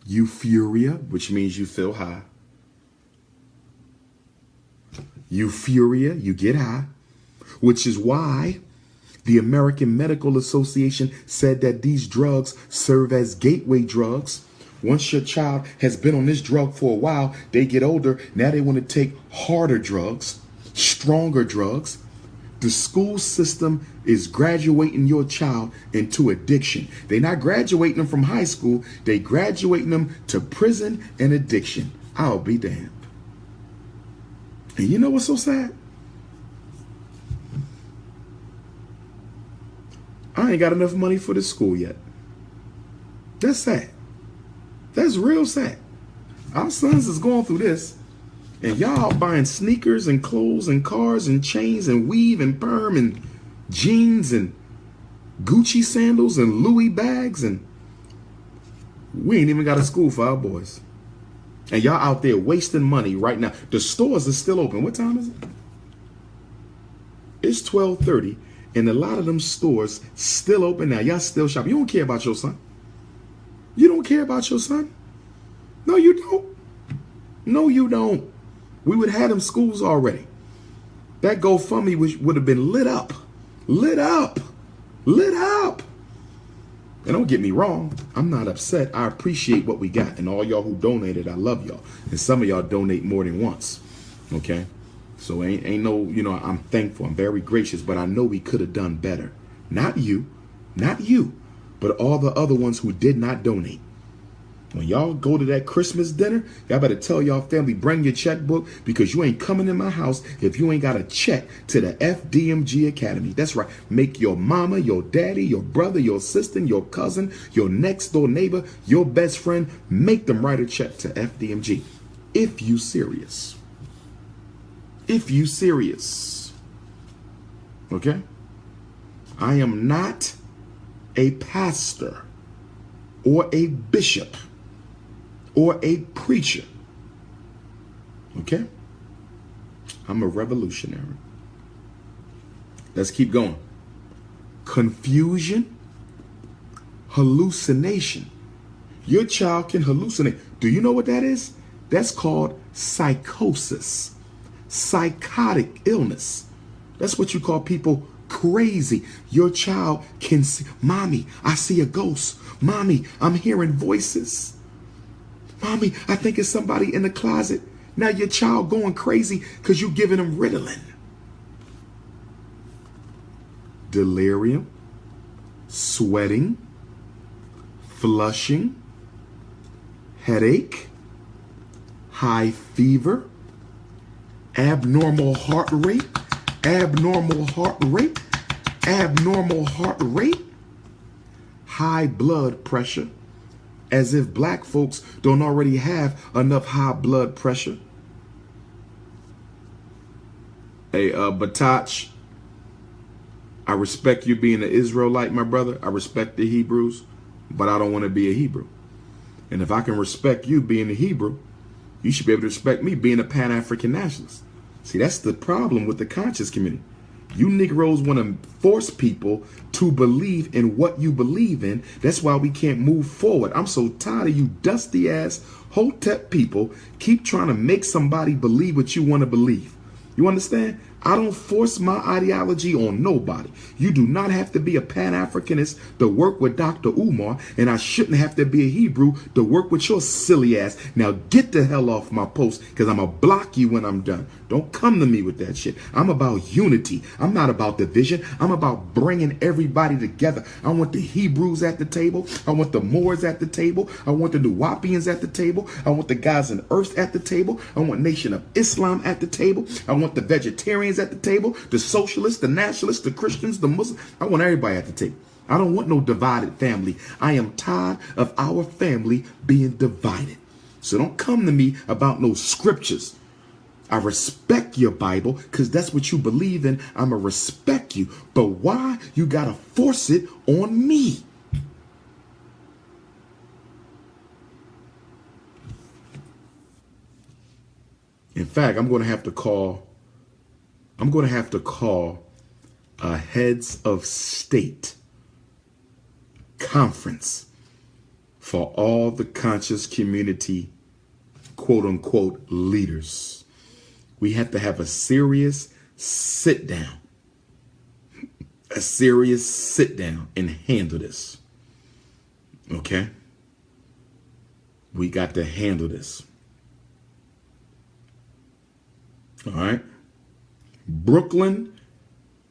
Euphoria, which means you feel high. Euphoria, you get high, which is why the American Medical Association said that these drugs serve as gateway drugs. Once your child has been on this drug for a while, they get older. Now they want to take harder drugs, stronger drugs. The school system is graduating your child into addiction. They're not graduating them from high school. They graduating them to prison and addiction. I'll be damned. And you know what's so sad? I ain't got enough money for this school yet. That's sad. That's real sad. Our sons is going through this. And y'all buying sneakers and clothes and cars and chains and weave and perm and jeans and Gucci sandals and Louis bags, and we ain't even got a school for our boys. And y'all out there wasting money right now. The stores are still open. What time is it? It's 12:30, and a lot of them stores still open now. Y'all still shopping. You don't care about your son. You don't care about your son. No, you don't. No, you don't. We would have had them schools already. That GoFundMe would have been lit up. Lit up. Lit up. And don't get me wrong, I'm not upset. I appreciate what we got. And all y'all who donated, I love y'all. And some of y'all donate more than once. Okay? So ain't no, I'm thankful. I'm very gracious. But I know we could have done better. Not you. Not you. But all the other ones who did not donate. When y'all go to that Christmas dinner, y'all better tell y'all family, bring your checkbook, because you ain't coming in my house if you ain't got a check to the FDMG Academy. That's right. Make your mama, your daddy, your brother, your sister, your cousin, your next door neighbor, your best friend, make them write a check to FDMG. If you serious. If you serious. Okay? I am not a pastor or a bishop or a preacher. Okay? I'm a revolutionary. Let's keep going. Confusion, hallucination. Your child can hallucinate. Do you know what that is? That's called psychosis. Psychotic illness. That's what you call people crazy. Your child can see, Mommy, I see a ghost. Mommy, I'm hearing voices. Mommy, I think it's somebody in the closet. Now your child going crazy because you giving them Ritalin. Delirium, sweating, flushing, headache, high fever, abnormal heart rate, abnormal heart rate, abnormal heart rate, high blood pressure, as if black folks don't already have enough high blood pressure. Hey, Batach, I respect you being an Israelite, my brother. I respect the Hebrews, but I don't want to be a Hebrew. And if I can respect you being a Hebrew, you should be able to respect me being a Pan-African nationalist. See, that's the problem with the conscious community. You Negroes want to force people to believe in what you believe in. That's why we can't move forward. I'm so tired of you dusty ass Hotep people keep trying to make somebody believe what you want to believe. You understand? I don't force my ideology on nobody. You do not have to be a Pan-Africanist to work with Dr. Umar, and I shouldn't have to be a Hebrew to work with your silly ass. Now get the hell off my post, because I'm going to block you when I'm done. Don't come to me with that shit. I'm about unity. I'm not about division. I'm about bringing everybody together. I want the Hebrews at the table. I want the Moors at the table. I want the Nuwapians at the table. I want the guys in Earth at the table. I want Nation of Islam at the table. I want the vegetarians at the table, the socialists, the nationalists, the Christians, the Muslims. I want everybody at the table. I don't want no divided family. I am tired of our family being divided. So don't come to me about no scriptures. I respect your Bible because that's what you believe in. I'm going to respect you. But why you got to force it on me? In fact, I'm going to have to call a heads of state conference for all the conscious community, quote unquote, leaders. We have to have a serious sit down, and handle this. Okay? We got to handle this. All right. Brooklyn,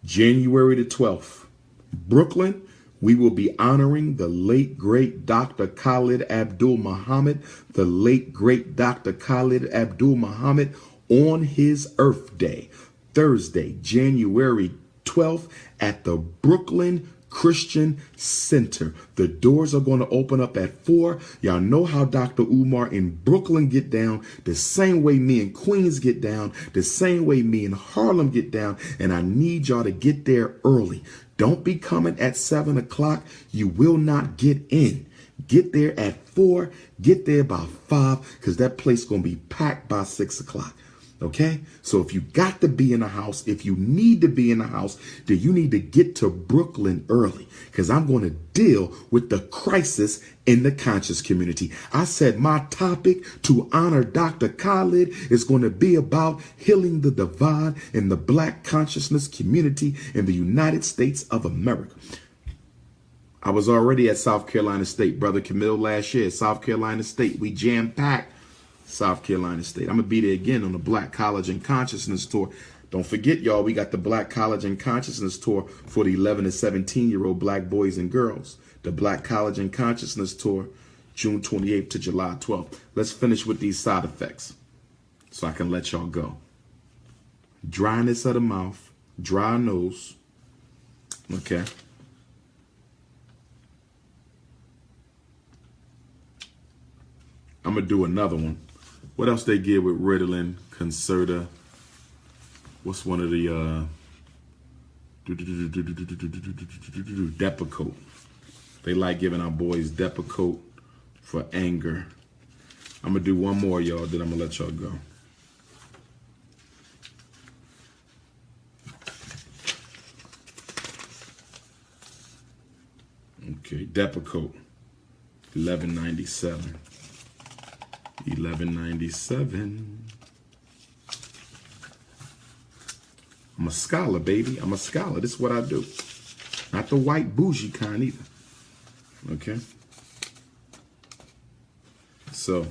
January the 12th. Brooklyn, we will be honoring the late, great Dr. Khalid Abdul Muhammad, the late, great Dr. Khalid Abdul Muhammad on his Earth Day, Thursday, January 12th at the Brooklyn Christian Center. The doors are going to open up at 4. Y'all know how Dr. Umar in Brooklyn get down, the same way me in Queens get down, the same way me in Harlem get down, and I need y'all to get there early. Don't be coming at 7 o'clock. You will not get in. Get there at 4. Get there by 5 because that place is going to be packed by 6 o'clock. Okay, so if you got to be in the house, if you need to be in the house, then you need to get to Brooklyn early because I'm going to deal with the crisis in the conscious community. I said my topic to honor Dr. Khalid is going to be about healing the divide in the Black consciousness community in the United States of America. I was already at South Carolina State, Brother Camille, last year. South Carolina State, we jam-packed. South Carolina State. I'm going to be there again on the Black College and Consciousness Tour. Don't forget, y'all, we got the Black College and Consciousness Tour for the 11 to 17-year-old Black boys and girls. The Black College and Consciousness Tour, June 28th to July 12th. Let's finish with these side effects so I can let y'all go. Dryness of the mouth, dry nose. Okay. I'm going to do another one. What else they give with Ritalin, Concerta? What's one of the Depakote? They like giving our boys Depakote for anger. I'm gonna do one more, y'all. Then I'm gonna let y'all go. Okay, Depakote, $11.97. $11.97. I'm a scholar, baby. I'm a scholar. This is what I do. Not the white bougie kind either. Okay. So,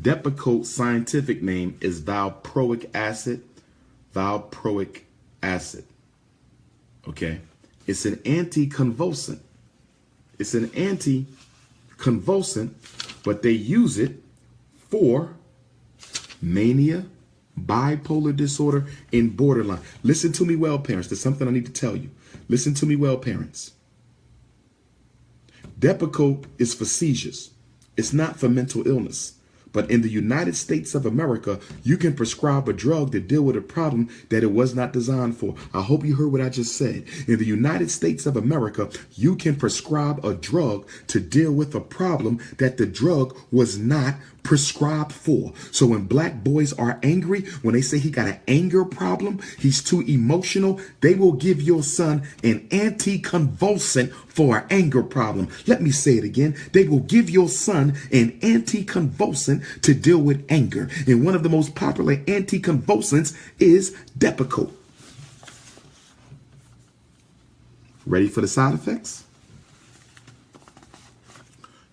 Depakote scientific name is valproic acid. Valproic acid. Okay. It's an anticonvulsant. It's an anticonvulsant, but they use it for mania, bipolar disorder, and borderline. Listen to me well, parents. There's something I need to tell you. Listen to me well, parents. Depakote is for seizures. It's not for mental illness. But in the United States of America, you can prescribe a drug to deal with a problem that it was not designed for. I hope you heard what I just said. In the United States of America, you can prescribe a drug to deal with a problem that the drug was not prescribed for. So when black boys are angry, when they say he got an anger problem, he's too emotional, they will give your son an anticonvulsant for an anger problem. Let me say it again. They will give your son an anticonvulsant to deal with anger. And one of the most popular anticonvulsants is Depakote. Ready for the side effects?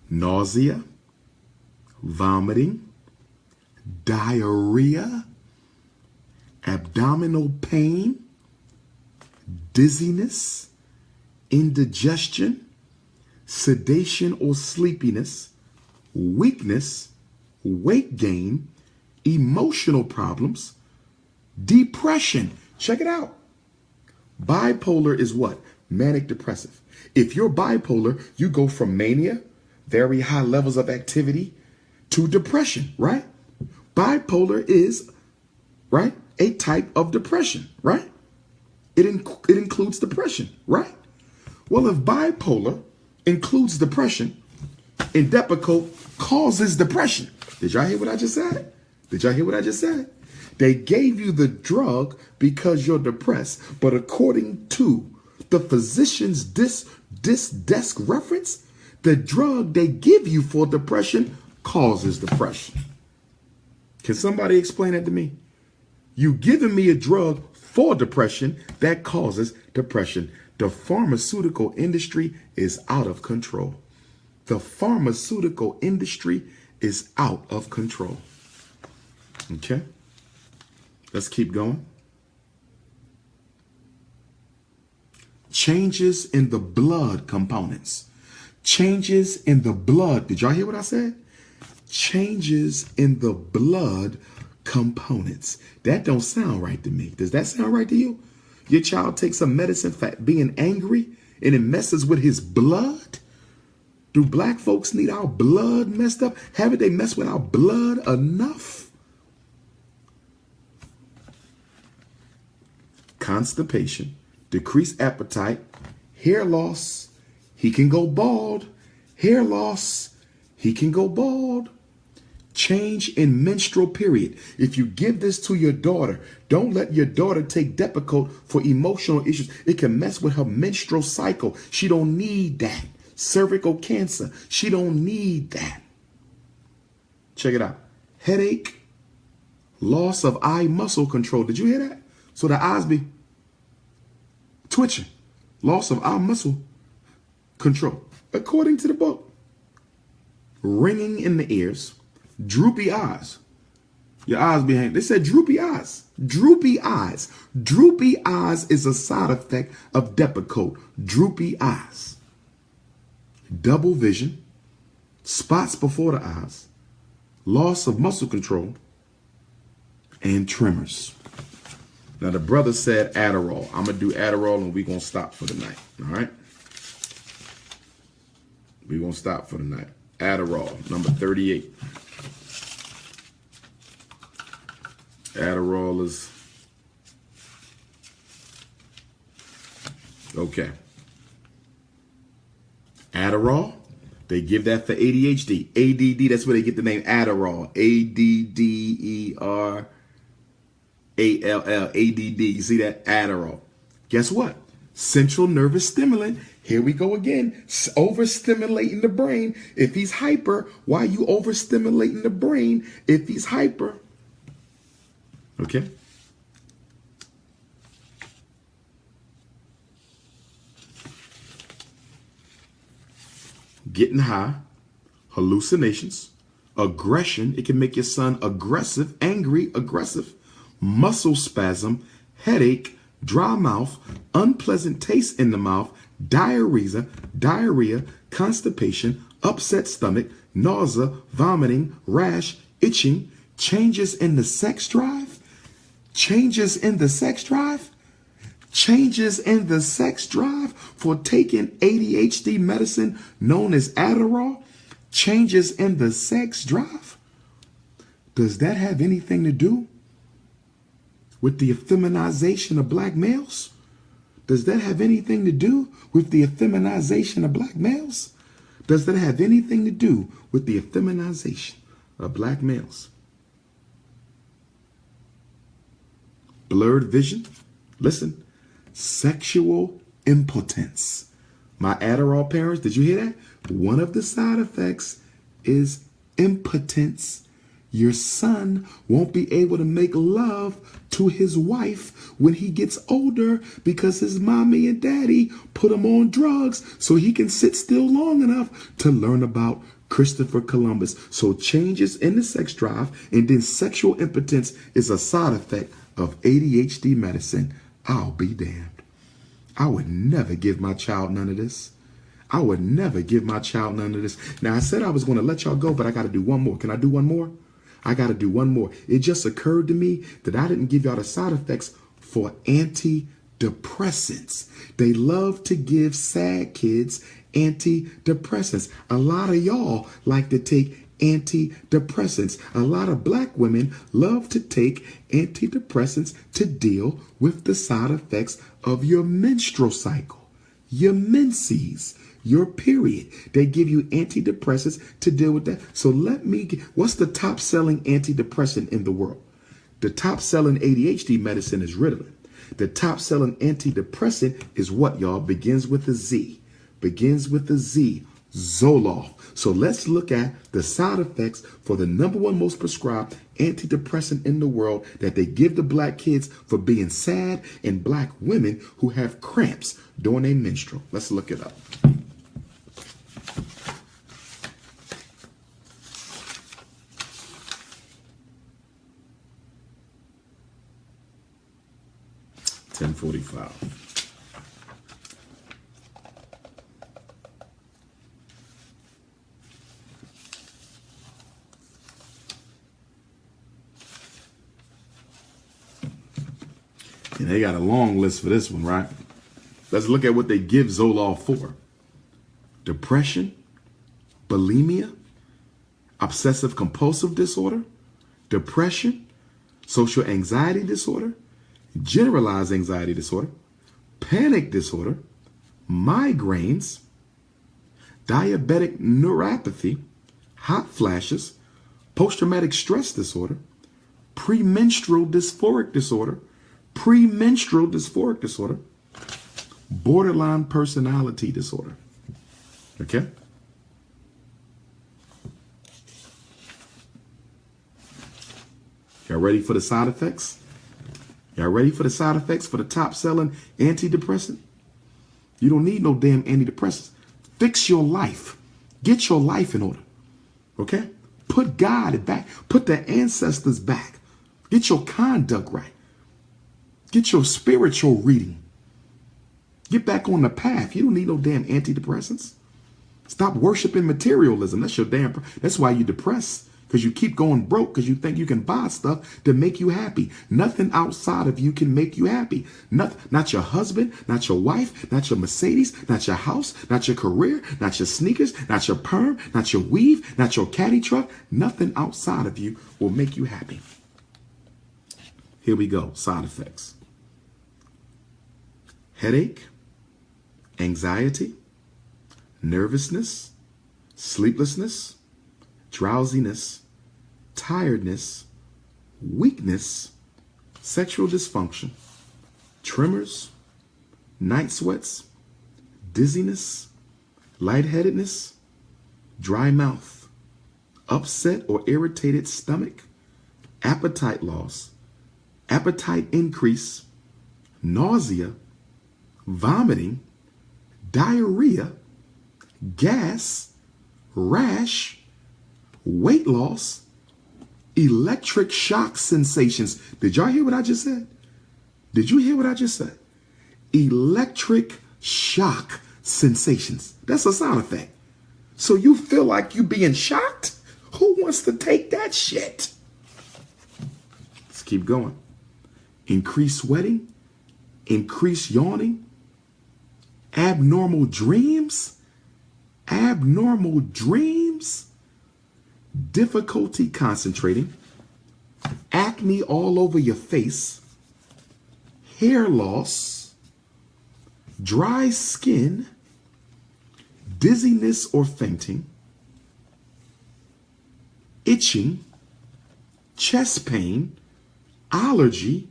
Nausea, vomiting, diarrhea, abdominal pain, dizziness, indigestion, sedation or sleepiness, weakness, weight gain, emotional problems, depression. Check it out. Bipolar is what? Manic depressive. If you're bipolar, you go from mania, very high levels of activity, to depression, right? Bipolar is, right, a type of depression, right? It includes depression, right? Well, if bipolar includes depression and Depakote causes depression, did y'all hear what I just said? Did y'all hear what I just said? They gave you the drug because you're depressed, but according to the physician's desk reference, the drug they give you for depression causes depression. Can somebody explain that to me? You giving me a drug for depression that causes depression. The pharmaceutical industry is out of control. The pharmaceutical industry is out of control. Okay, let's keep going. Changes in the blood components. Changes in the blood. Did y'all hear what I said? Changes in the blood components. That don't sound right to me. Does that sound right to you? Your child takes some medicine for being angry and it messes with his blood? Do black folks need our blood messed up? Haven't they messed with our blood enough? Constipation, decreased appetite, hair loss, he can go bald, hair loss, he can go bald. Change in menstrual period. If you give this to your daughter, don't let your daughter take Depakote for emotional issues. It can mess with her menstrual cycle. She don't need that. Cervical cancer, she don't need that. Check it out. Headache, loss of eye muscle control. Did you hear that? So the eyes be twitching. Loss of eye muscle control. According to the book. Ringing in the ears. Droopy eyes. Your eyes be hanging. They said droopy eyes. Droopy eyes. Droopy eyes is a side effect of Depakote. Droopy eyes. Double vision. Spots before the eyes. Loss of muscle control. And tremors. Now the brother said Adderall. I'm going to do Adderall and we're going to stop for the night. All right? We're going to stop for the night. Adderall, number 38. Adderall is okay. Adderall, they give that for ADHD. ADD, that's where they get the name Adderall. ADDERALL. ADD. You see that? Adderall. Guess what? Central nervous stimulant. Here we go again. Overstimulating the brain. If he's hyper, why are you overstimulating the brain if he's hyper? Okay. Getting high, hallucinations, aggression. It can make your son aggressive, angry, aggressive, muscle spasm, headache, dry mouth, unpleasant taste in the mouth, diarrhea, constipation, upset stomach, nausea, vomiting, rash, itching, changes in the sex drive. Changes in the sex drive? Changes in the sex drive for taking ADHD medicine known as Adderall? Changes in the sex drive? Does that have anything to do with the effeminization of black males? Does that have anything to do with the effeminization of black males? Does that have anything to do with the effeminization of black males? Blurred vision. Listen, sexual impotence. My Adderall parents, did you hear that? One of the side effects is impotence. Your son won't be able to make love to his wife when he gets older because his mommy and daddy put him on drugs so he can sit still long enough to learn about Christopher Columbus. So changes in the sex drive and then sexual impotence is a side effect of ADHD medicine. I'll be damned. I would never give my child none of this. I would never give my child none of this. Now, I said I was going to let y'all go, but I got to do one more. Can I do one more? I got to do one more. It just occurred to me that I didn't give y'all the side effects for antidepressants. They love to give sad kids antidepressants. A lot of y'all like to take antidepressants. A lot of black women love to take antidepressants to deal with the side effects of your menstrual cycle, your menses, your period. They give you antidepressants to deal with that. So what's the top selling antidepressant in the world? The top selling ADHD medicine is Ritalin. The top selling antidepressant is what, y'all? Begins with a Z. Begins with a Z. Zoloft. So let's look at the side effects for the #1 most prescribed antidepressant in the world that they give to black kids for being sad and black women who have cramps during their menstrual. Let's look it up. $10.45. And they got a long list for this one, right? Let's look at what they give Zoloft for. Depression, bulimia, obsessive compulsive disorder, depression, social anxiety disorder, generalized anxiety disorder, panic disorder, migraines, diabetic neuropathy, hot flashes, post-traumatic stress disorder, premenstrual dysphoric disorder, borderline personality disorder. Okay? Y'all ready for the side effects? Y'all ready for the side effects for the top selling antidepressant? You don't need no damn antidepressants. Fix your life. Get your life in order. Okay? Put God back. Put the ancestors back. Get your conduct right. Get your spiritual reading. Get back on the path. You don't need no damn antidepressants. Stop worshiping materialism. That's why you're depressed. Because you keep going broke because you think you can buy stuff to make you happy. Nothing outside of you can make you happy. Not your husband, not your wife, not your Mercedes, not your house, not your career, not your sneakers, not your perm, not your weave, not your caddy truck. Nothing outside of you will make you happy. Here we go. Side effects. Headache, anxiety, nervousness, sleeplessness, drowsiness, tiredness, weakness, sexual dysfunction, tremors, night sweats, dizziness, lightheadedness, dry mouth, upset or irritated stomach, appetite loss, appetite increase, nausea, vomiting, diarrhea, gas, rash, weight loss, electric shock sensations. Did y'all hear what I just said? Did you hear what I just said? Electric shock sensations. That's a sound effect. So you feel like you being shocked? Who wants to take that shit? Let's keep going. Increased sweating, increased yawning, abnormal dreams, difficulty concentrating, acne all over your face, hair loss, dry skin, dizziness or fainting, itching, chest pain, allergy,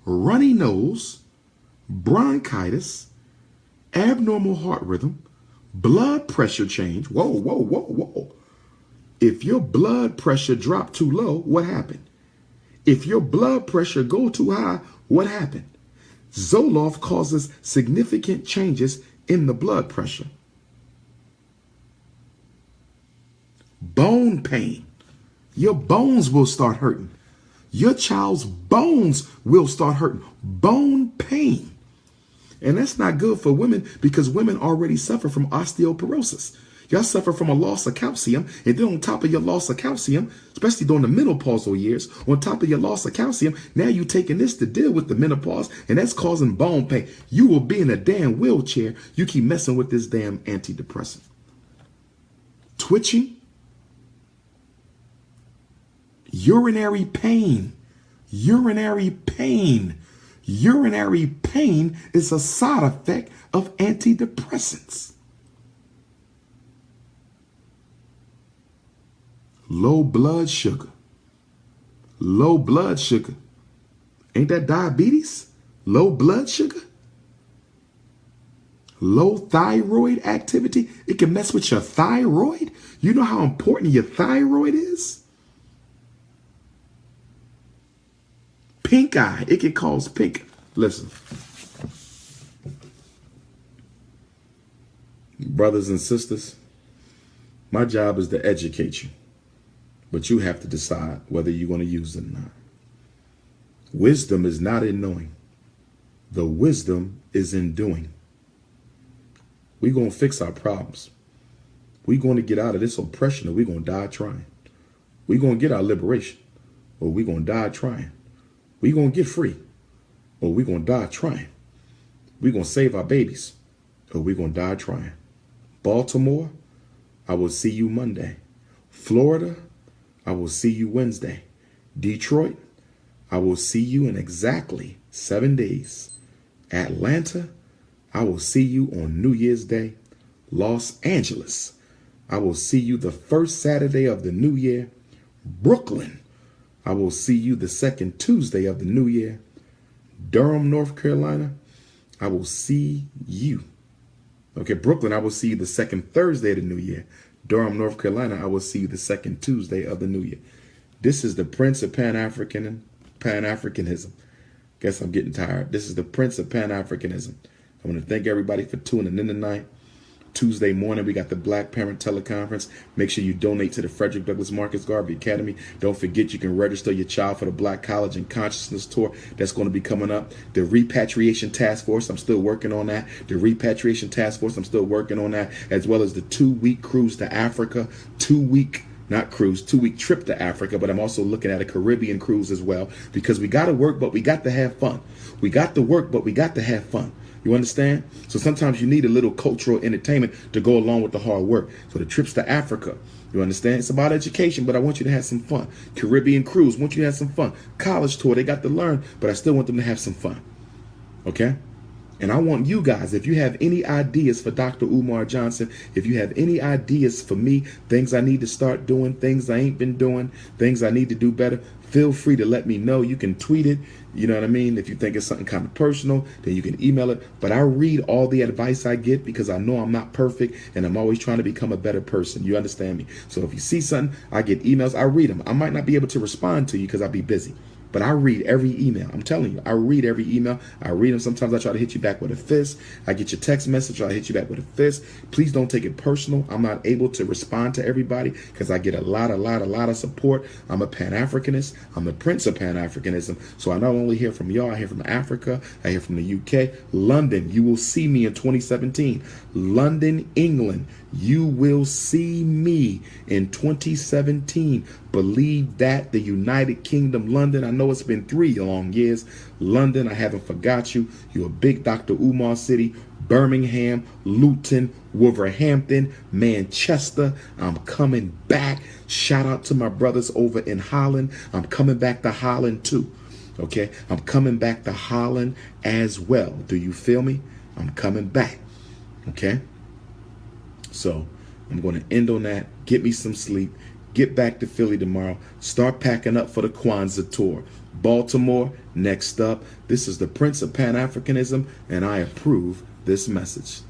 runny nose, bronchitis, abnormal heart rhythm, blood pressure change. Whoa. If your blood pressure dropped too low, what happened? If your blood pressure go too high, what happened? Zoloft causes significant changes in the blood pressure. Bone pain. Your bones will start hurting. Your child's bones will start hurting. Bone pain. And that's not good for women because women already suffer from osteoporosis. Y'all suffer from a loss of calcium, and then on top of your loss of calcium, especially during the menopausal years, on top of your loss of calcium, now you're taking this to deal with the menopause, and that's causing bone pain. You will be in a damn wheelchair. You keep messing with this damn antidepressant. Twitching, Urinary pain. Urinary pain. Urinary pain is a side effect of antidepressants. Low blood sugar. Low blood sugar. Ain't that diabetes? Low blood sugar? Low thyroid activity. It can mess with your thyroid. You know how important your thyroid is? Pink eye. It can cause pink. Listen. Brothers and sisters, my job is to educate you. But you have to decide whether you're going to use it or not. Wisdom is not in knowing. The wisdom is in doing. We're going to fix our problems. We're going to get out of this oppression or we're going to die trying. We're going to get our liberation or we're going to die trying. We're going to get free or we're going to die trying. We're going to save our babies or we're going to die trying. Baltimore, I will see you Monday. Florida, I will see you Wednesday. Detroit, I will see you in exactly 7 days. Atlanta, I will see you on New Year's Day. Los Angeles, I will see you the first Saturday of the new year. Brooklyn, I will see you the second Tuesday of the new year. Durham, North Carolina, I will see you. Okay, Brooklyn, I will see you the second Thursday of the new year. Durham, North Carolina, I will see you the second Tuesday of the new year. This is the Prince of Pan-Africanism. Guess I'm getting tired. This is the Prince of Pan-Africanism. I want to thank everybody for tuning in tonight. Tuesday morning, we got the Black Parent Teleconference. Make sure you donate to the Frederick Douglass Marcus Garvey Academy. Don't forget you can register your child for the Black College and Consciousness Tour that's going to be coming up. The Repatriation Task Force, I'm still working on that. The Repatriation Task Force, I'm still working on that, as well as the 2-week cruise to Africa, 2-week trip to Africa, but I'm also looking at a Caribbean cruise as well, because we got to work, but we got to have fun. We got to work, but we got to have fun. You understand? So sometimes you need a little cultural entertainment to go along with the hard work. So the trips to Africa, you understand? It's about education, but I want you to have some fun. Caribbean cruise, I want you to have some fun. College tour, they got to learn, but I still want them to have some fun. Okay? And I want you guys, if you have any ideas for Dr. Umar Johnson, if you have any ideas for me, things I need to start doing, things I ain't been doing, things I need to do better, feel free to let me know. You can tweet it. You know what I mean? If you think it's something kind of personal, then you can email it. But I read all the advice I get because I know I'm not perfect and I'm always trying to become a better person. You understand me? So if you see something, I get emails, I read them. I might not be able to respond to you because I'll be busy. But I read every email. I'm telling you, I read every email. I read them. Sometimes I try to hit you back with a fist. I get your text message. I hit you back with a fist. Please don't take it personal. I'm not able to respond to everybody because I get a lot of support. I'm a Pan-Africanist. I'm the Prince of Pan-Africanism. So I not only hear from y'all, I hear from Africa. I hear from the UK. London, you will see me in 2017. London, England, you will see me in 2017. Believe that. The United Kingdom, London. I know it's been 3 long years. London, I haven't forgot you. You're a big Dr. Umar city. Birmingham, Luton, Wolverhampton, Manchester. I'm coming back. Shout out to my brothers over in Holland. I'm coming back to Holland too. Okay, I'm coming back to Holland as well. Do you feel me? I'm coming back. Okay. So I'm going to end on that. Get me some sleep. Get back to Philly tomorrow. Start packing up for the Kwanzaa tour. Baltimore, next up. This is the Prince of Pan-Africanism, and I approve this message.